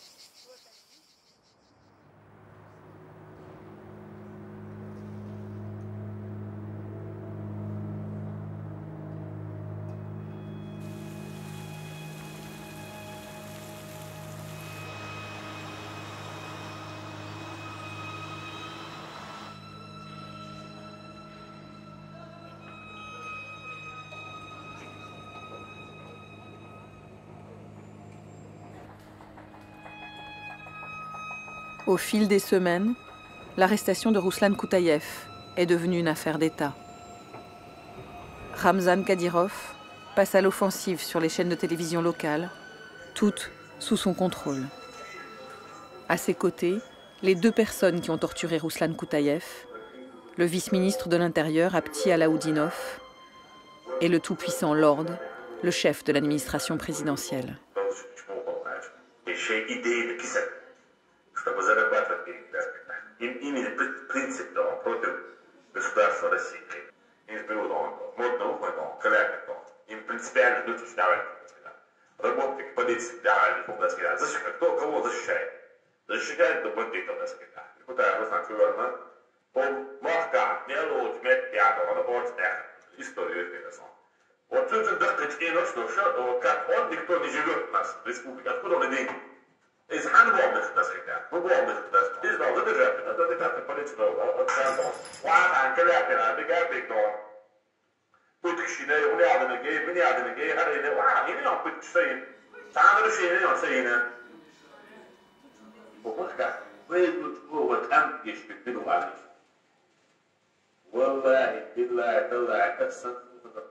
Au fil des semaines, l'arrestation de Rouslan Koutaïev est devenue une affaire d'État. Ramzan Kadyrov passe à l'offensive sur les chaînes de télévision locales, toutes sous son contrôle. À ses côtés, Les deux personnes qui ont torturé Ruslan Koutaïev, le vice-ministre de l'Intérieur Abti Alaoudinov et le tout-puissant Lord, le chef de l'administration présidentielle. Работник полиции, да, не сказать. Защищать, кто кого защищает? Защищает до бандитов, так сказать. Куда Руслан Чуверна, он махка, не лучше, мет пятого, он очень историю перенесел. Вот тут же достать и ночь, что как он, никто не живет у нас в республике. Откуда он деньги? Из ханбомных, так сказать. Бубомных, так сказать. Из дал задержать, это детектор полиции, от Сантон. Ладно, Каляпина, бегает дом. Putkişine, ulyadını giy, bünyadını giy, her yine, vah, yine yok putkişeyin. Tanrı şeyine yok şeyine. Bu bakka, bu vatan geçtik bir ulanış. Vallahi, billahi, tallahi, katsan,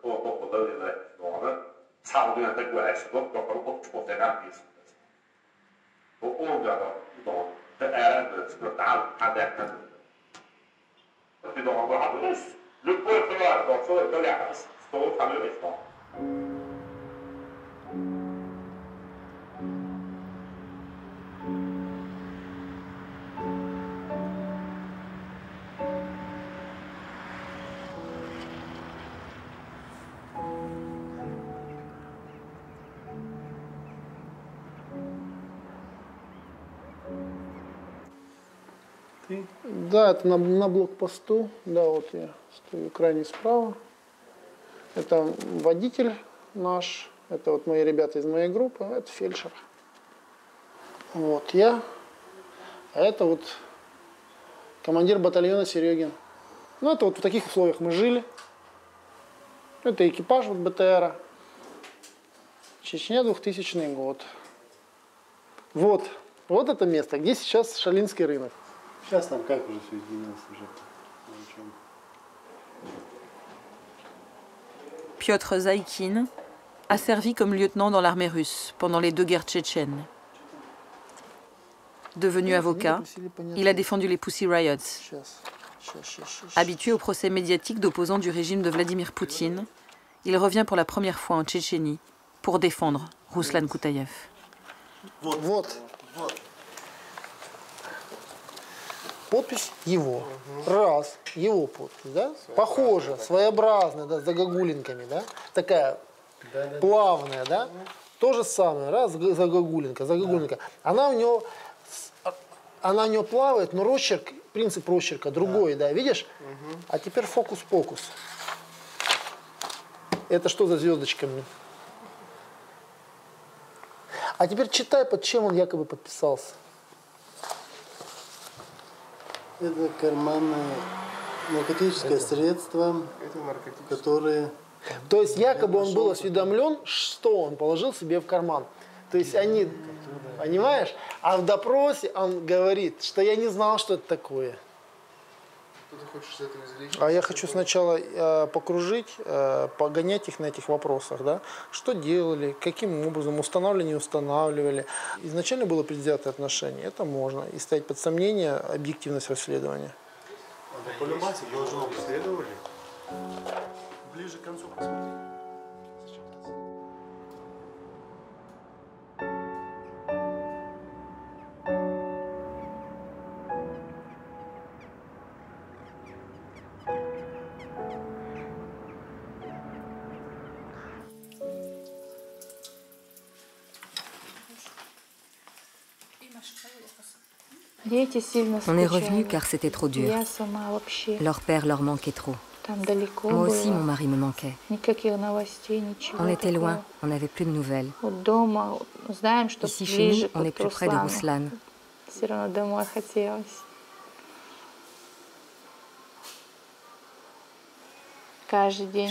o kokularıyla sonra, sağlığına da güveysi, doktorları çok önemliyiz. Bu olgalı, bu da, eğer spiritual, adekten. Bu da bu hadis. Le peuple là, dans ce colère, c'est au fameux restaurant. Да, это на блокпосту. Да, вот я стою крайне справа. Это водитель наш. Это вот мои ребята из моей группы. Это фельдшер. Вот я. А это вот командир батальона Серегин. Ну, это вот в таких условиях мы жили. Это экипаж вот БТРа. Чечня, 2000 год. Вот это место, где сейчас Шалинский рынок. Сейчас там как уже все изменилось уже? Piotr Zaïkine a servi comme lieutenant dans l'armée russe pendant les deux guerres tchétchènes. Devenu avocat, il a défendu les Pussy Riots. Habitué au procès médiatique d'opposants du régime de Vladimir Poutine, il revient pour la première fois en Tchétchénie pour défendre Ruslan Koutaïev. Подпись его. Раз. Его подпись, да? Похоже, своеобразная, да, с загогулинками, да? Такая плавная, да? То же самое, раз, загогулинка. Она у него плавает, но росчерк, принцип росчерка другой, да, видишь? А теперь фокус-покус. Это что за звездочками? А теперь читай, под чем он якобы подписался. Это карманное наркотическое средство, которое... То есть якобы он был осведомлен, что он положил себе в карман. То есть они, понимаешь? А в допросе он говорит, что я не знал, что это такое. Что ты хочешь с этого извлечь? А я хочу сначала покружить, погонять их на этих вопросах, да? Что делали, каким образом, устанавливали, не устанавливали. Изначально было предвзятое отношение, это можно. И ставить под сомнение объективность расследования. А по любасу должно быть следовали. Ближе к концу посмотри. On est revenu car c'était trop dur. Leur père leur manquait trop. Moi aussi, mon mari me manquait. On était loin, on n'avait plus de nouvelles. Ici, chez nous, on est plus près de Ruslan.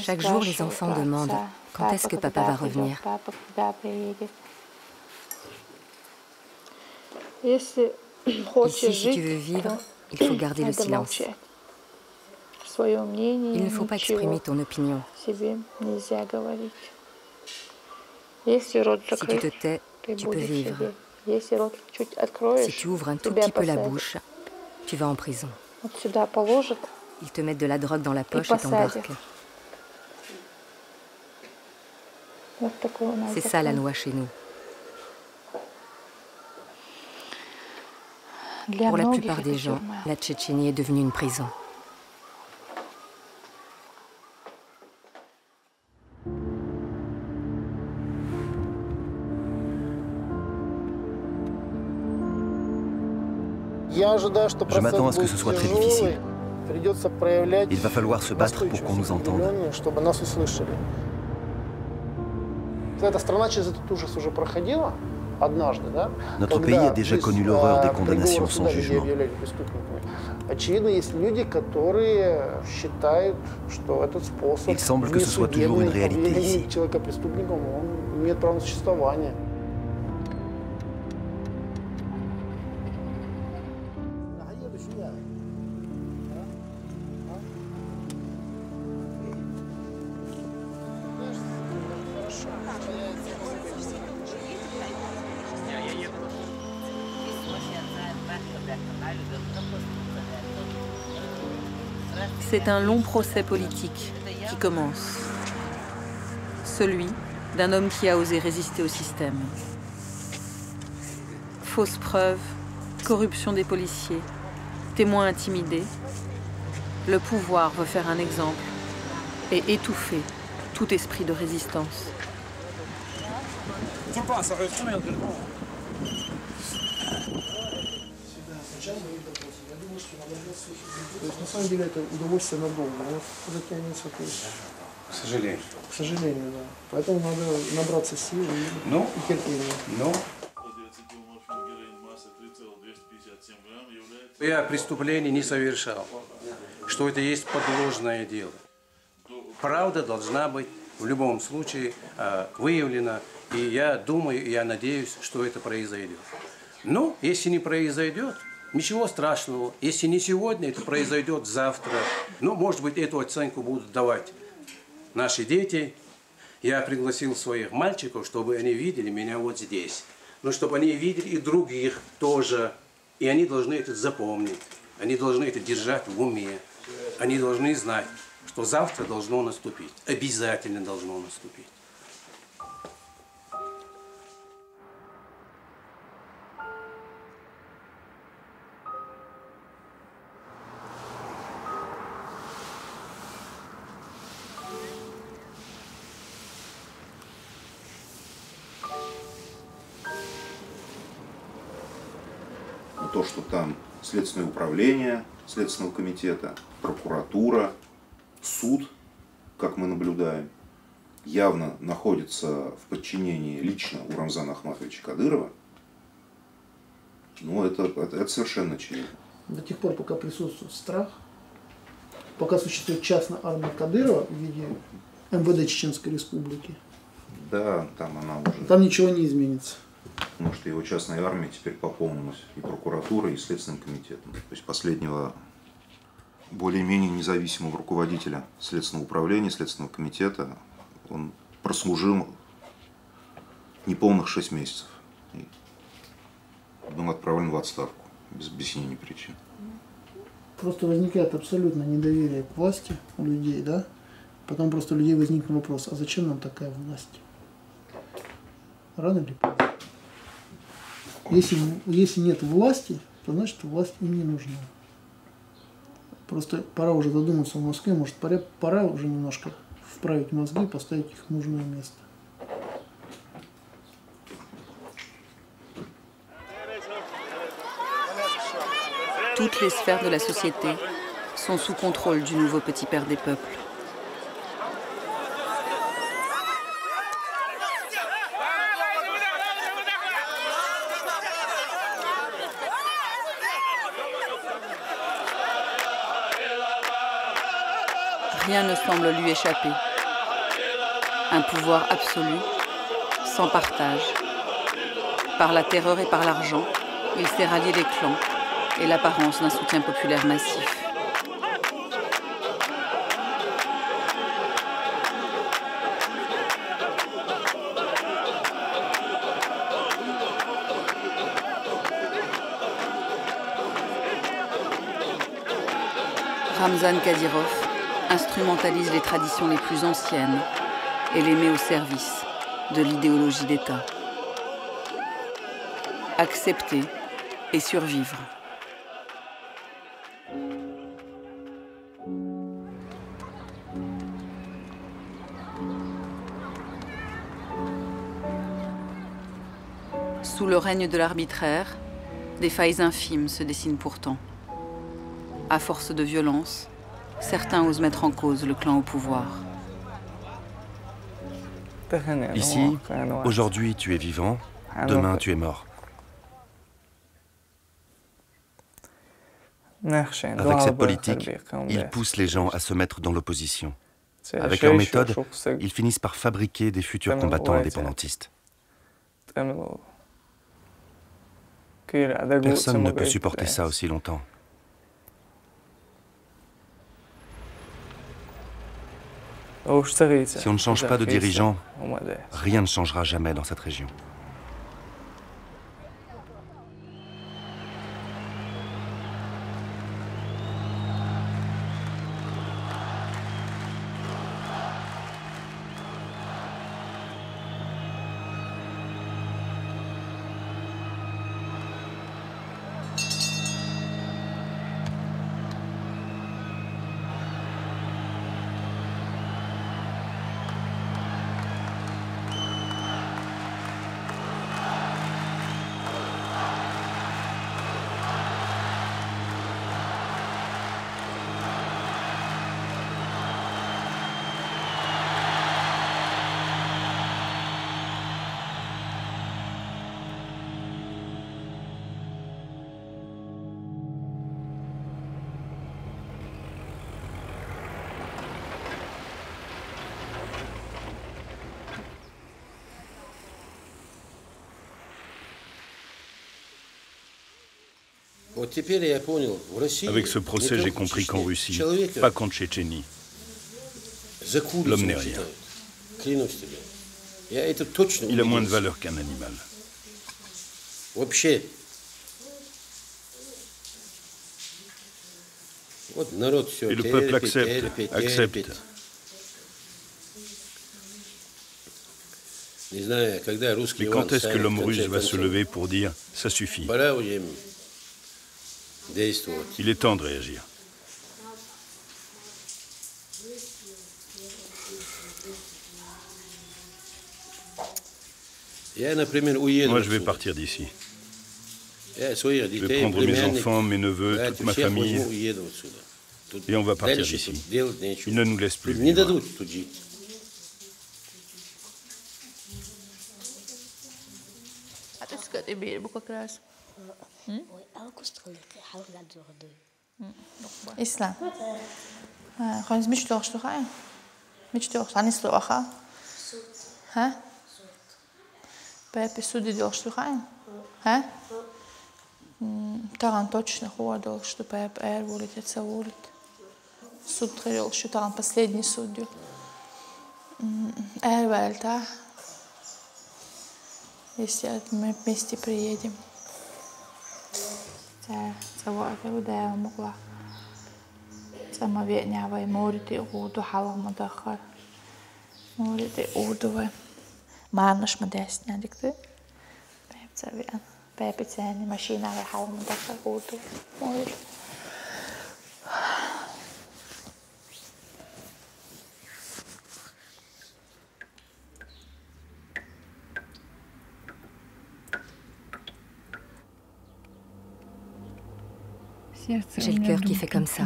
Chaque jour, les enfants demandent quand est-ce que papa va revenir. Ici, si tu veux vivre, il faut garder le silence. Il ne faut pas exprimer ton opinion. Si tu te tais, tu peux vivre. Si tu ouvres un tout petit peu la bouche, tu vas en prison. Ils te mettent de la drogue dans la poche et t'embarquent. C'est ça la loi chez nous. Pour la plupart des gens, la Tchétchénie est devenue une prison. Je m'attends à ce que ce soit très difficile. Il va falloir se battre pour qu'on nous entende. Notre pays a déjà connu l'horreur des condamnations sans jugement. Il semble que ce soit toujours une réalité ici. C'est un long procès politique qui commence. Celui d'un homme qui a osé résister au système. Fausses preuves, corruption des policiers, témoins intimidés. Le pouvoir veut faire un exemple et étouffer tout esprit de résistance. То есть на самом деле это удовольствие надолго, оно затянется, то есть, к сожалению. К сожалению, да. Поэтому надо набраться сил и терпения. Я преступлений не совершал, что это есть подложное дело. Правда должна быть в любом случае выявлена, и я думаю, я надеюсь, что это произойдет. Но если не произойдет, ничего страшного. Если не сегодня, это произойдет завтра. Ну, может быть, эту оценку будут давать наши дети. Я пригласил своих мальчиков, чтобы они видели меня вот здесь. Но чтобы они видели и других тоже. И они должны это запомнить. Они должны это держать в уме. Они должны знать, что завтра должно наступить. Обязательно должно наступить. То, что там Следственное управление Следственного комитета, прокуратура, суд, как мы наблюдаем, явно находится в подчинении лично у Рамзана Ахматовича Кадырова, ну, это совершенно очевидно. До тех пор, пока присутствует страх, пока существует частная армия Кадырова в виде МВД Чеченской Республики, да, там она уже... Там ничего не изменится. Потому что его частная армия теперь пополнилась и прокуратурой, и Следственным комитетом. То есть последнего более-менее независимого руководителя Следственного управления, Следственного комитета, он прослужил неполных 6 месяцев. И был отправлен в отставку без объяснения причин. Просто возникает абсолютно недоверие к власти у людей, да? Потом просто у людей возник вопрос, а зачем нам такая власть? Рано или поздно. Если нет власти, то значит власть им не нужна. Просто пора уже задуматься в Москве, может пора уже немножко вправить мозги и поставить их в нужное место. Toutes les sphères de la société sont sous contrôle du nouveau petit père des peuples. Rien ne semble lui échapper. Un pouvoir absolu, sans partage. Par la terreur et par l'argent, il s'est rallié les clans et l'apparence d'un soutien populaire massif. Ramzan Kadyrov instrumentalise les traditions les plus anciennes et les met au service de l'idéologie d'État. Accepter et survivre. Sous le règne de l'arbitraire, des failles infimes se dessinent pourtant. À force de violence, certains osent mettre en cause le clan au pouvoir. Ici, aujourd'hui tu es vivant, demain tu es mort. Avec cette politique, ils poussent les gens à se mettre dans l'opposition. Avec leur méthode, ils finissent par fabriquer des futurs combattants indépendantistes. Personne ne peut supporter ça aussi longtemps. Si on ne change pas de dirigeant, rien ne changera jamais dans cette région. Avec ce procès, j'ai compris qu'en Russie, pas qu'en Tchétchénie, l'homme n'est rien. Il a moins de valeur qu'un animal. Et le peuple accepte. Mais quand est-ce que l'homme russe va se lever pour dire « ça suffit » ? Il est temps de réagir. Moi, je vais partir d'ici. Je vais prendre mes enfants, mes neveux, toute ma famille, et on va partir d'ici. Ils ne nous laissent plus vivre. İslam. Hangi bir şey oluştu ha? Bir şey oluştu. Hani sulu ha? Ha? Пепе суди oluştu ha? Ha? Таган точно ходил, что Пеп Эр будет это улит. Суд говорил, что там последний судью. Эр вальта. Если мы вместе приедем. Це варто могла. Це мов'янява морити уду халама дахар. Морити удове. Марнаш мадес не дикти. Це він. Пепицяни машина халама дахар уду. Морити. J'ai le cœur qui fait comme ça.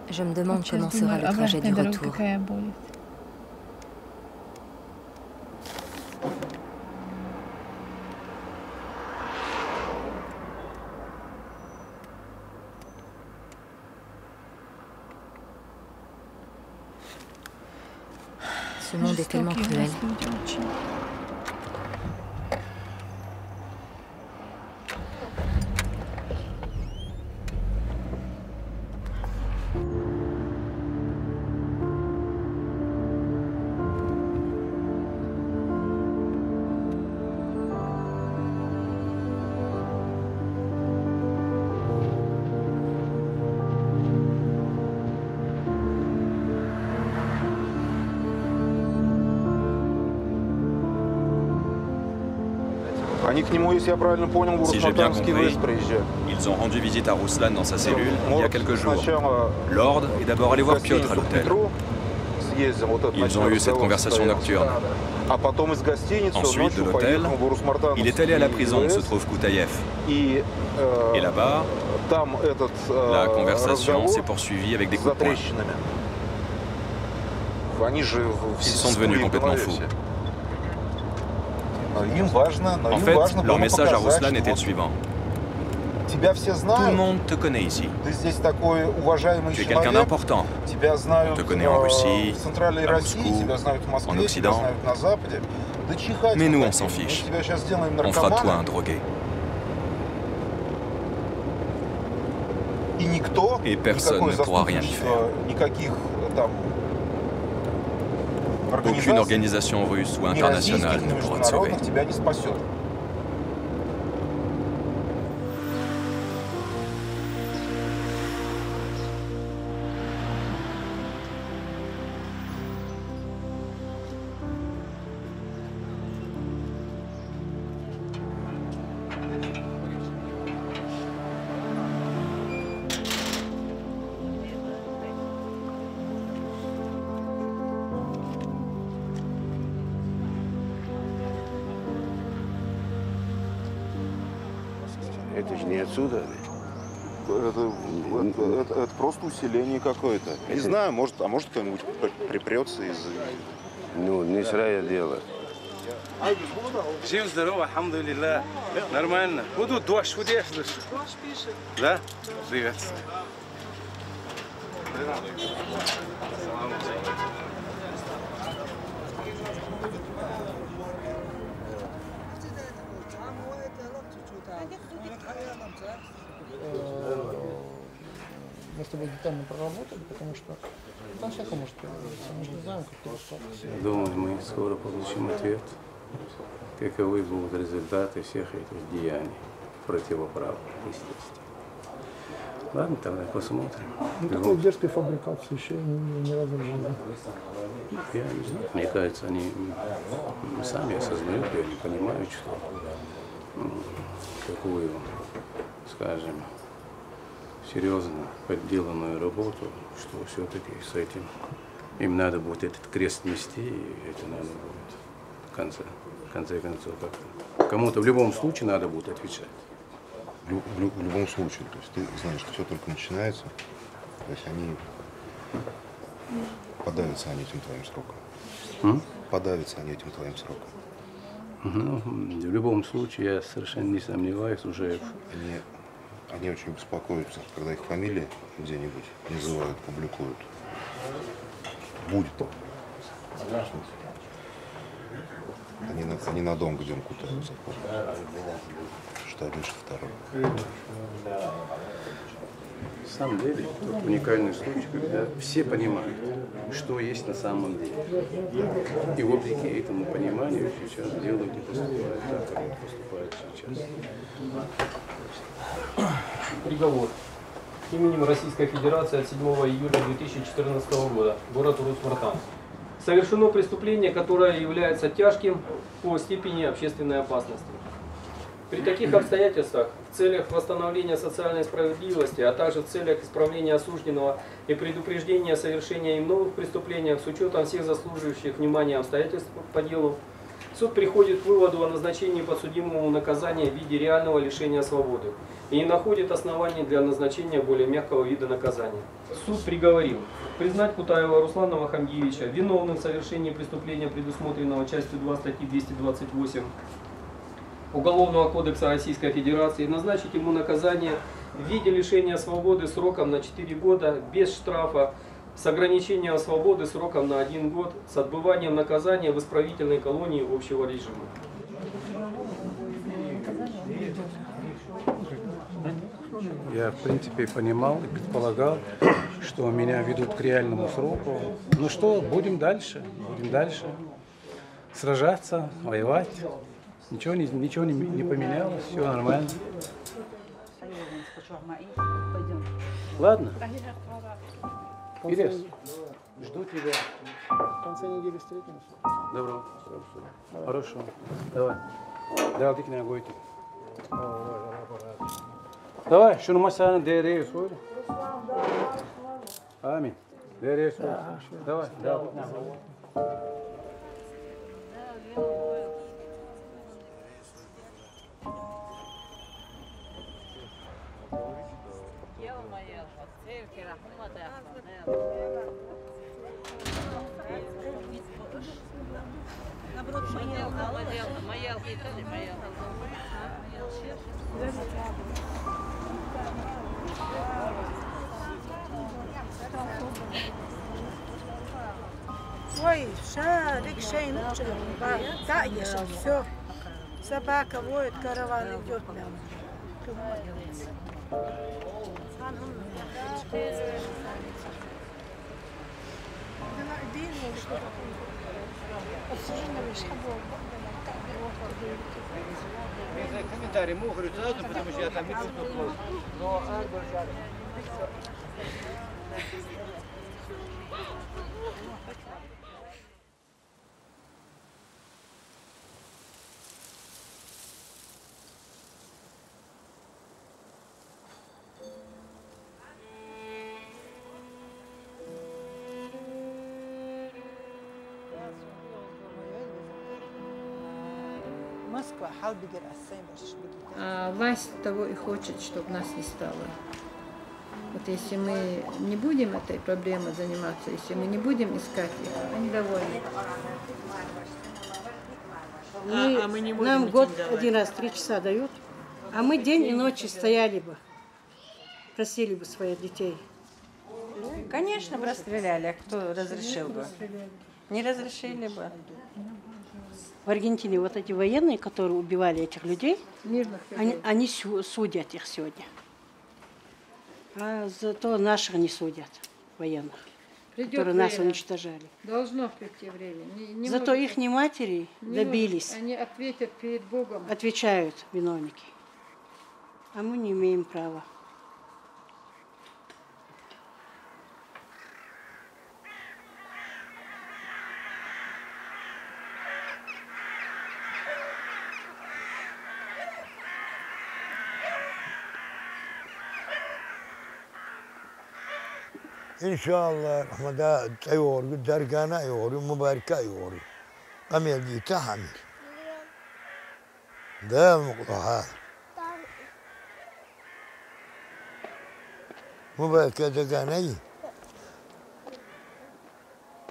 Je me demande comment sera le trajet du retour. Ce monde est tellement cruel. Si j'ai bien compris, ils ont rendu visite à Ruslan dans sa cellule il y a quelques jours. Lord est d'abord allé voir Piotr à l'hôtel. Ils ont eu cette conversation nocturne. Ensuite, de l'hôtel, il est allé à la prison où se trouve Koutaïev. Et là-bas, la conversation s'est poursuivie avec des coups de poing. Ils sont devenus complètement fous. En fait, leur message à Ruslan était le suivant. Tout le monde te connaît ici. Tu es quelqu'un d'important. On te connaît en Russie, à Moscou, en Occident. Mais nous, on s'en fiche. On fera de toi un drogué. Et personne ne pourra rien y faire. Aucune organisation russe ou internationale ne pourra te sauver. Это же не отсюда. Это просто усиление какое-то. Не знаю, может кто-нибудь припрется из... Ну, не срая дело. Жив, здоров, алхамдулилля. Нормально. Буду дождь, вот я слышу. Дождь пишет. Да? Привет. Мы с тобой детально проработали, потому что там всякое может появиться. Мы же не знаем, как перестроиться. Думаю, мы скоро получим ответ, каковы будут результаты всех этих деяний противоправных, естественно. Ладно, тогда посмотрим. Ну, такой дерзкой фабрикации еще ни разу не было. Я не знаю. Мне кажется, они сами осознают, и они понимают, что какую, скажем, серьезно подделанную работу, что все-таки с этим им надо будет этот крест нести, и это надо будет в конце концов как-то. Кому-то в любом случае надо будет отвечать. В любом случае, то есть ты знаешь, что все только начинается, то есть они подавятся они этим твоим сроком. Подавятся они этим твоим сроком. Ну, в любом случае, я совершенно не сомневаюсь уже. Они очень беспокоятся, когда их фамилии где-нибудь называют, публикуют. Будет. Они на дом, где он кутается. Штабиш второй. На самом деле, тут уникальный случай, когда все понимают, что есть на самом деле. И вопреки этому пониманию сейчас делают и поступают так, как они поступают сейчас. Приговор. Именем Российской Федерации от 7 июля 2014 года. Город Урус-Мартан. Совершено преступление, которое является тяжким по степени общественной опасности. При таких обстоятельствах, в целях восстановления социальной справедливости, а также в целях исправления осужденного и предупреждения совершения им новых преступлений, с учетом всех заслуживающих внимания обстоятельств по делу, суд приходит к выводу о назначении подсудимому наказания в виде реального лишения свободы и не находит оснований для назначения более мягкого вида наказания. Суд приговорил признать Кутаева Руслана Махамдиевича виновным в совершении преступления, предусмотренного частью 2 статьи 228 Уголовного кодекса Российской Федерации, назначить ему наказание в виде лишения свободы сроком на 4 года без штрафа, с ограничением свободы сроком на 1 год, с отбыванием наказания в исправительной колонии общего режима. Я, в принципе, понимал и предполагал, что меня ведут к реальному сроку. Ну что, будем дальше сражаться, воевать. Ничего не поменялось, все нормально. Ладно. Вперед. Жду тебя. В конце недели встретимся. Добро. Хорошо. Давай. Давай, тикни огойти. Давай, şunu masanın değereye söyle. Amin. Değereye söyle. Давай, давай. Ой, шарик, шейнучек, таешь, все. Собака воет, караван идет прямо. Комментарий могу сразу, потому что я там не буду. Но А власть того и хочет, чтобы нас не стало. Вот если мы не будем этой проблемой заниматься, если мы не будем искать их, они довольны. Мы не будем нам год один раз 3 часа дают, а мы день и ночь стояли бы, просили бы своих детей. Конечно, бы расстреляли, а кто разрешил бы? Не разрешили бы. В Аргентине вот эти военные, которые убивали этих людей, они судят их сегодня. А зато наших не судят, военных, которые нас уничтожали. Должно прийти время. Зато их матери добились. Они ответят перед Богом. Отвечают виновники. А мы не имеем права. إن شاء الله رحمة تيوري درجانا يوري مباركة يوري قميل دي تحمل ده مقطعات مباركة درجاني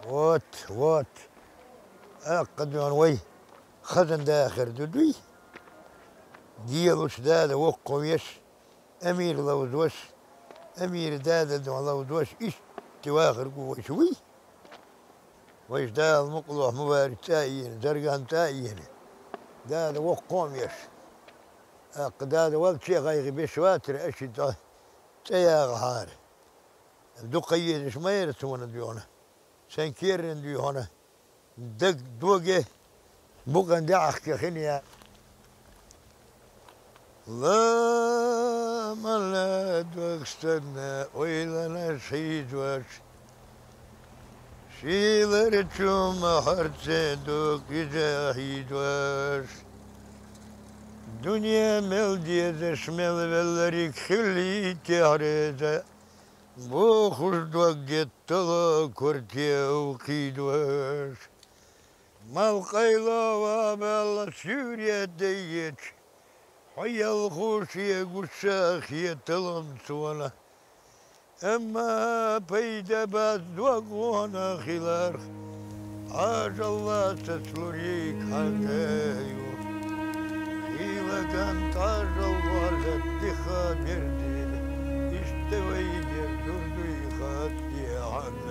وات قدمان وي خدن داخل دودي ديالوش دادا وقويش أمير لوزوش أمير دادا الله ودوش إيش تواخر قوة شوي وإيش دا المقلوح مبارك تاين زرقان تاين دادا وقوم يش دادا والشي غيغي بشواتر أشي تياغ هار دقيين إيش ما يرسون ديونا سنكيرن ديونا دق دوغي بوغن دعخ كخنيا لا ملاد واستنى ويلنا شيد واش شيلر تشوم هرتي دوك يجاهيد واش دنيا ملدي دشمل vellerik خلي تهريزا بو خوش دوك طلا كورتي وقيد واش مال قيلا وابل سوريا ديت حيا الخوش يقشاخ يتلم سونا أما بيدا بعد وقونا خلار عاج الله تسلريك حكايو إلا كانت عاج الله لتخا بردين اشتوي جردو يخاتي عن